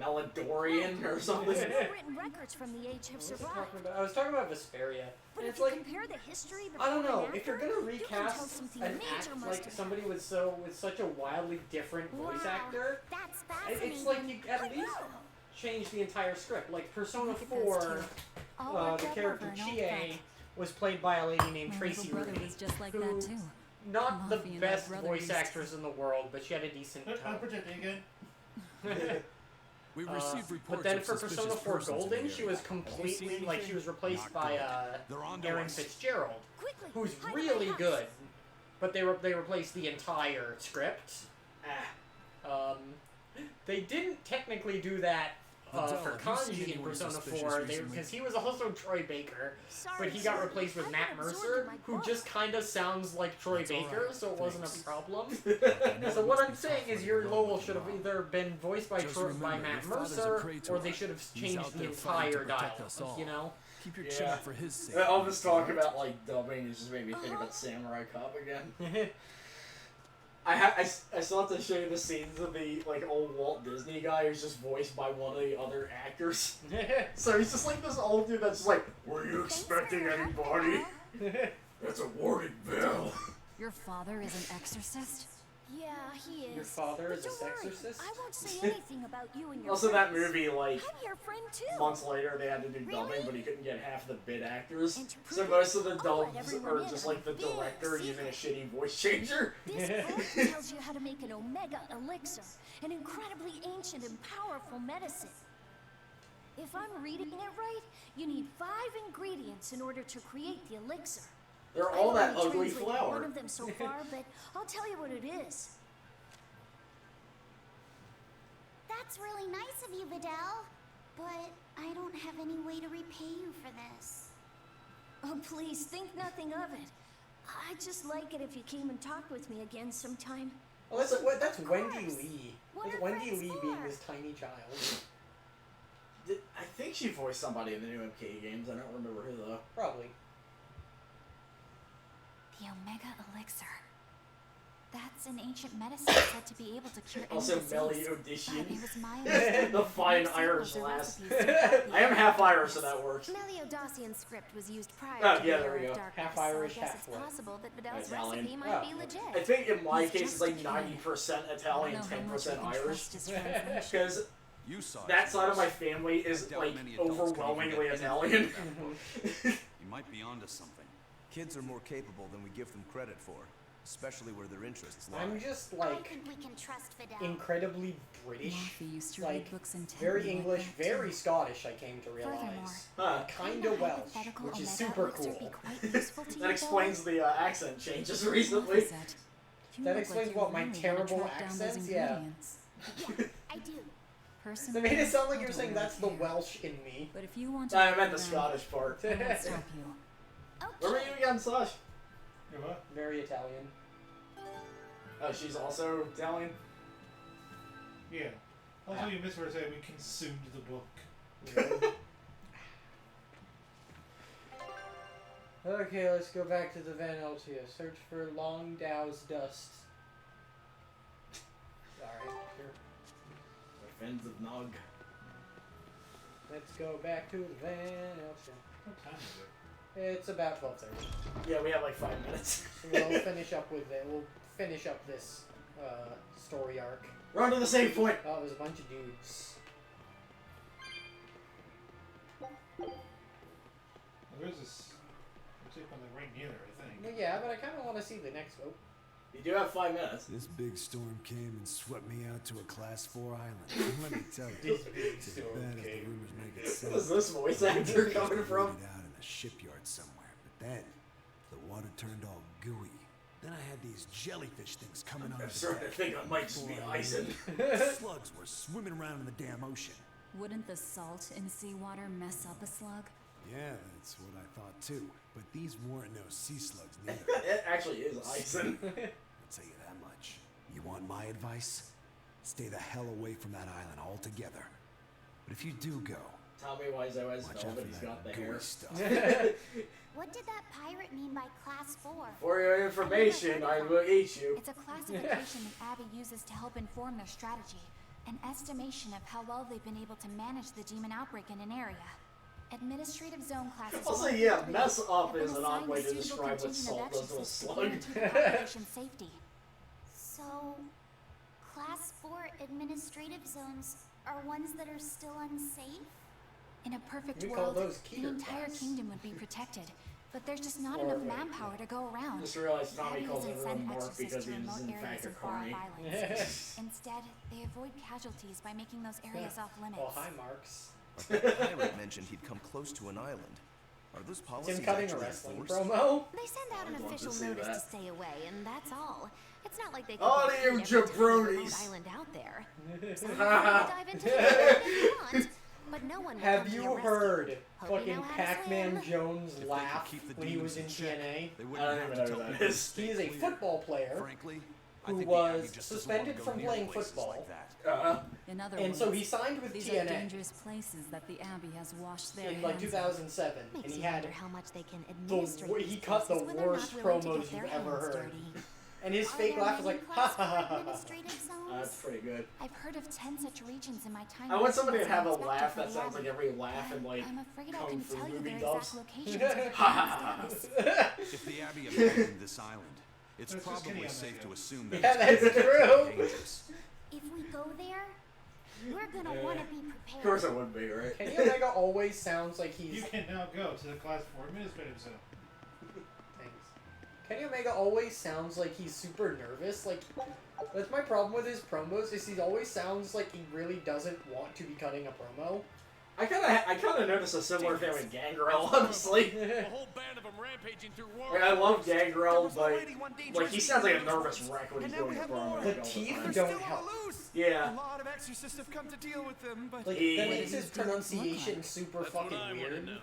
Melodorian or something. No written records from the age have survived. I was talking about Vesperia. But And if it's you like, compare the history I don't before know, and if you're after, gonna you can tell recast something an major act must like have somebody with such a wildly different voice Wow, actor, that's it's fascinating. like you at least change the entire script. Like Persona Look at those 4, two. All worked the up character over an old Chie fight. was played by a lady named My Tracy little brother Rooney, was just like who that too. not the Mafia-like best brother voice used to- actress in the world, but she had a decent I'm tone. projecting again. We received reports But then of for Persona suspicious 4 persons in Golden, the she area. was Have you completely, seen like, she anything? was replaced Not by, good. They're on to Aaron us. Fitzgerald, Quickly, who's hide in really my house. good. But they replaced the entire script. They didn't technically do that Vidal, for have you seen Kanji in anyone Persona suspicious 4, recently? because he was also Troy Baker, Sorry, but he got sir. replaced with I've Matt been absorbed Mercer, in my who book. just kind of sounds like Troy That's all Baker, right. so it wasn't a Thanks. problem. I know So it what must I'm be saying tough is when your you're Lowell alone should have and either been voiced by Just by remember, Matt your father's a Mercer, Praetor. or they should have He's changed out the there fighting to entire protect dialogue, us all. you know? Keep your chin Yeah. up for his sake. All this talk about like dubbing has just made me think about Samurai Cop again. I still have to show you the scenes of the like old Walt Disney guy who's just voiced by one of the other actors. So he's just like this old dude that's just like, were you expecting anybody? That's a warning bell. Your father is an exorcist? Yeah, he is. Your father But is a don't worry, sexorcist? I won't say anything about you and your Also, that friends. movie, like, I'm your friend too. months later, they had to do dubbing, Really? but he couldn't get half the bit actors. And to So prove most of the it, I'll let dubs everyone are in just on like the a big director using a secret. shitty voice changer. This book tells you how to make an Omega Elixir, an incredibly ancient and powerful medicine. If I'm reading it right, you need 5 ingredients in order to create the elixir. They're all that I've only ugly translated flower. one of them so far, but I'll tell you what it is. That's really nice of you, Vidal. But I don't have any way to repay you for this. Oh, please, think nothing of it. I'd just like it if you came and talked with me again sometime. Oh, that's Of Wendy course. Lee. What That's are Wendy friends Lee for? being this tiny child. I think she voiced somebody in the new MK games. I don't remember who though. Probably. The Omega Elixir. That's an ancient medicine said to be able to cure any Also, disease. Melly But Audition. it was my understanding The that fine most Irish samples or lass. recipes don't I am half Irish, so that works. Meliodacian script was used prior Oh, to yeah, the there we Era of go. Darkness, Half so Irish, I guess half it's what? possible that Vidal's Italian. recipe might Oh. be legit. I think in my He's case just it's like a kid. 90% Italian, I don't know how much 10% you can Irish. trust his translation. Because You saw it, that side of my Charles. family is I doubt like many adults can even overwhelmingly get anything Italian. at that point. You might be onto something. Kids are more capable than we give them credit for, especially where their interests lie. I'm just I like think we can trust Vidal. incredibly British, Martha used to like read books intently very like English, that, too. very Scottish. I came to Furthermore, realize, Huh. kinda wouldn't a Welsh, hypothetical which is Omega super Elixir be cool. quite useful to you, That though? explains the accent changes Martha recently. said, "You That look explains like you're what my really gonna terrible track down those accents, yeah. ingredients." Yeah, I do. Personally, They made it sound like I you were don't saying really that's the care. Welsh in me. But if you want to I go meant the around, Scottish part. I won't stop you. Where were you again, Sash? You what? Very Italian. Oh, she's also Italian? Yeah. Also, you missed where I said we consumed the book. Okay, let's go back to the Van Eltia. Search for Long Dow's dust. Alright, sure. The Fins of Nog. Let's go back to the Van Eltia. What time is it? It's about 12:30. Yeah, we have like 5 minutes. So we'll finish up with it. We'll finish up this story arc. We're on to the save point. Oh, it was a bunch of dudes. There's this. Looks like on the right near there, I think. Well, yeah, but I kind of want to see the next one. You do have 5 minutes. This big storm came and swept me out to a Class 4 island. Let me tell you, This big it's as storm bad as the came. rumors make it sound. Where's this voice actor coming from? Waited out in a shipyard somewhere, but then the water turned all gooey. Then I had these jellyfish things coming on. I'm starting to think I might just be icing. Slugs were swimming around in the damn ocean. Wouldn't the salt in seawater mess up a slug? Yeah, that's what I thought too. But these weren't no sea slugs neither. It actually is icing. I'll tell you that much. You want my advice? Stay the hell away from that island altogether. But if you do go, Tell me why he's always watch felt out that for he's that got the gooey hair. stuff. What did that pirate mean by Class 4? For your information, I will eat you. It's a classification the Abbey uses to help inform their strategy. An estimation of how well they've been able to manage the demon outbreak in an area. Administrative zone classes. Also, yeah, mess up is an odd way to describe what salt does to a slug. Operation safety. So, Class 4 administrative zones are ones that are still unsafe? In a perfect We call world, those the Keter entire class. kingdom would be protected. But there's just not Or enough wait, manpower to go around. Just realized Tommy Abbey calls doesn't everyone send Mark exorcists because to he's remote in areas fact a of far-off carny. islands. Instead, they avoid casualties by making those areas off limits. Oh, hi, Marks. But the pirate mentioned he'd come close to an island. Are those policies Tim cutting a actually wrestling enforced? promo. They send out an I'd love to official see notice that. to stay away, and that's all. It's not like they can All put you every tiny remote jabronis. island out there. So you can dive into the island if you want, but no one will come Have to you your heard rescue. Hope you fucking know how to Pac-Man swim. Jones If they could laugh keep the when he was in demons in check, TNA? They I wouldn't don't have even to know tell who that people to is. stay He is a clear. football player Frankly, I who think the Abbey was just doesn't suspended want to go from near playing places football. like that. In other And words, so he signed with these are TNA dangerous places that the Abbey has washed their in like hands of. 2007, and Makes he you had wonder how much they can the administrate he these cut the places when they're worst not willing to promos get their you've ever hands heard. dirty. And his Are fake there laugh was many like, Class ha 4 ha ha ha. administrative zones? That's pretty good. I've heard of 10 such regions in my time. I want as somebody to have a inspector laugh for that the sounds like Abbey. every laugh in like I'm afraid I Kung can Fu tell you movie their dubs. exact locations of their Ha ha current ha status. If the Abbey abandoned this island, it's That's just probably kidding, safe I'm to not assume that Yeah, it's that's gonna be true. dangerous. If we go there, we're gonna want to be Of prepared. course it would be, right? Kenny Omega always sounds like You he's. can now go to the Class 4 administrative zone. Thanks. Kenny Omega always sounds like he's super nervous. Like, that's my problem with his promos. Is he always sounds like he really doesn't want to be cutting a promo. I kind of noticed a similar thing with Gangrel, honestly. A whole band of them rampaging through war. Like, I love Gangrel, but like he sounds like a nervous wreck when he's doing a promo. The like, all teeth time. don't help. Yeah. A lot of exorcists have come to deal with them, but Like, Yeah. that makes his pronunciation super That's what fucking I wanna weird. know.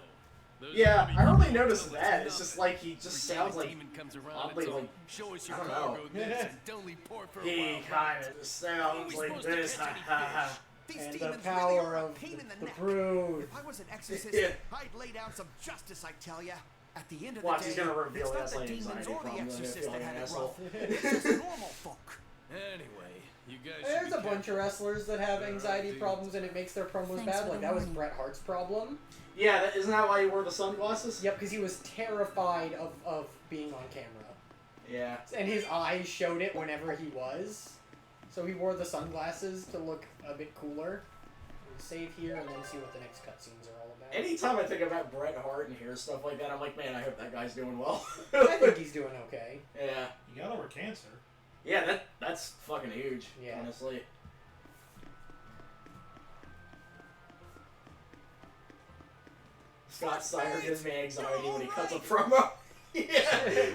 Those Yeah, Abbey I only people noticed tell us that. It's nothing. just like he just Every time sounds a like demon comes around, oddly it's all, like show us I your don't know. cargo this and only port for a He while. kind of sounds we like supposed to this. catch Ha any ha ha. These And the demons power really are a of pain in the the neck. brood. If I was an exorcist, Yeah. I'd lay down some justice, I tell ya. At the end of Watch, the he's day, gonna reveal it's he not has the like demons anxiety or the problems. I exorcist feel that like an had it asshole. rough. It's just normal folk. Anyway, you guys should There's be a bunch of wrestlers that have anxiety dudes. problems and it makes their promos Thanks bad. for Like, the that was warning. Bret Hart's problem. Yeah, isn't that why he wore the sunglasses? Yep, because he was terrified of being on camera. Yeah. And his eyes showed it whenever he was. So he wore the sunglasses to look a bit cooler. We'll save here and then see what the next cutscenes are all about. Anytime I think about Bret Hart and hear stuff like that, I'm like, man, I hope that guy's doing well. I think he's doing okay. Yeah. You got over cancer. Yeah, that's fucking huge, Yeah. honestly. Scott Steiner gives me anxiety when he cuts a promo. Yeah.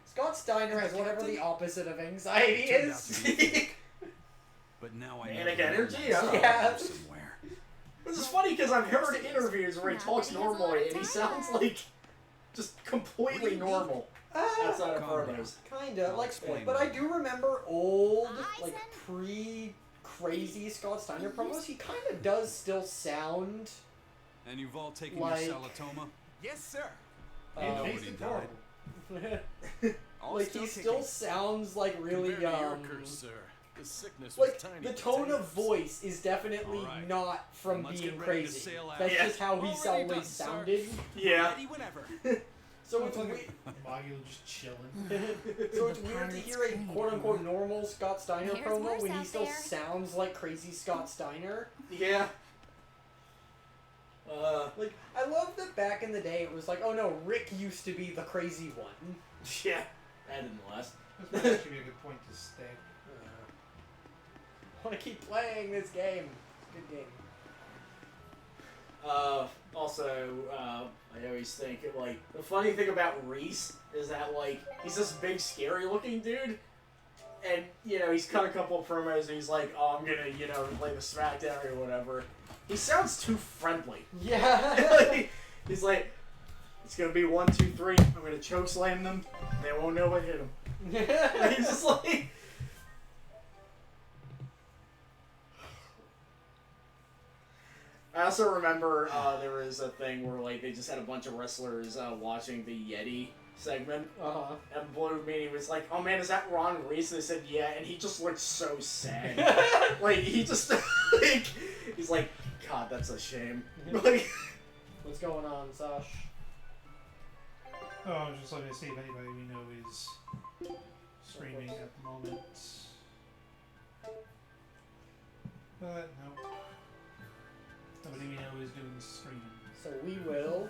Scott Steiner has whatever the opposite of anxiety is. But now I Manic know energy? where I don't know. Yeah. somewhere. This is funny because I've heard interviews where he talks normally and he sounds like just completely normal outside of promos. Kinda, like, explain but I why. do remember old, like, crazy Scott Steiner promos, he kind of does still sound. And you've all taken like, your Salatoma? Yes, sir. Nobody died. Like he still sounds like really Compared to your curse, sir. The sickness was like tiny the tone of potatoes. voice is definitely Alright. not from Let's being get ready to crazy. sail out. That's Yeah. just how he's Already always done, sir. sounded. Yeah. Ready whenever. So it's weird. Maggie just chilling. So it's weird to hear a quote-unquote normal Scott Steiner There's promo worse when he out still there. sounds like crazy Scott Steiner. Yeah. Like, I love that back in the day it was like, oh no, Rick used to be the crazy one. Yeah. That didn't last. This might actually be a good point to stay. I want to keep playing this game. Good game. Also, I always think, like, the funny thing about Reese is that, like, he's this big, scary-looking dude, and, you know, he's cut a couple of promos, and he's like, oh, I'm gonna, you know, play the SmackDown or whatever. He sounds too friendly. Yeah. He's like, it's gonna be 1, 2, 3, I'm gonna chokeslam them, and they won't know what hit him. And he's just like... I also remember there was a thing where like they just had a bunch of wrestlers watching the Yeti segment, and Blue Meanie was like, "Oh man, is that Ron Reese?" And they said, "Yeah," and he just looked so sad. Like he just like he's like, "God, that's a shame." Like, what's going on, Sash? Oh, I was just looking to see if anybody we know is streaming at the moment. But no. Nobody we know is doing streaming. So we will.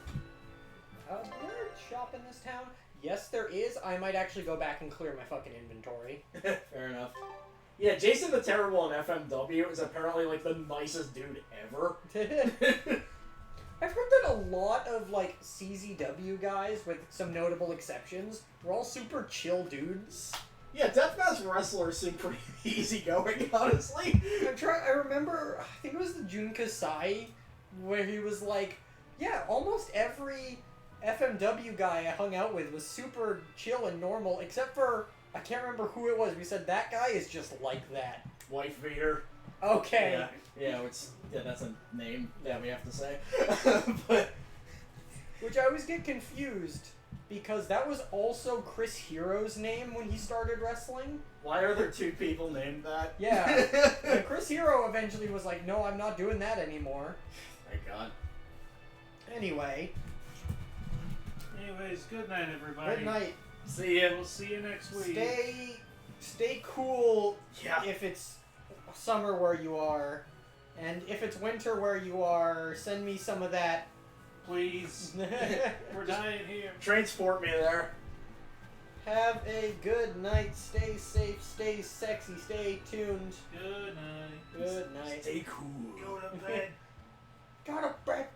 Is there a shop in this town? Yes, there is. I might actually go back and clear my fucking inventory. Fair enough. Yeah, Jason the Terrible on FMW is apparently like the nicest dude ever. I've heard that a lot of like CZW guys, with some notable exceptions, were all super chill dudes. Yeah, deathmatch wrestlers seem pretty easygoing, honestly. I remember, I think it was the Jun Kasai, where he was like, yeah, almost every FMW guy I hung out with was super chill and normal, except for, I can't remember who it was. We said, that guy is just like that. Wife beater. Okay. Yeah, that's a name that we have to say. But which I always get confused, because that was also Chris Hero's name when he started wrestling. Why are there two people named that? Yeah. And Chris Hero eventually was like, no, I'm not doing that anymore. Thank God. Anyway. Anyways, good night, everybody. Good night. See ya. We'll see you next week. Stay cool. Yeah. If it's summer where you are, and if it's winter where you are, send me some of that. Please. We're dying here. Transport me there. Have a good night. Stay safe. Stay sexy. Stay tuned. Good night. Good night. Stay cool. Go to bed. Go to bed.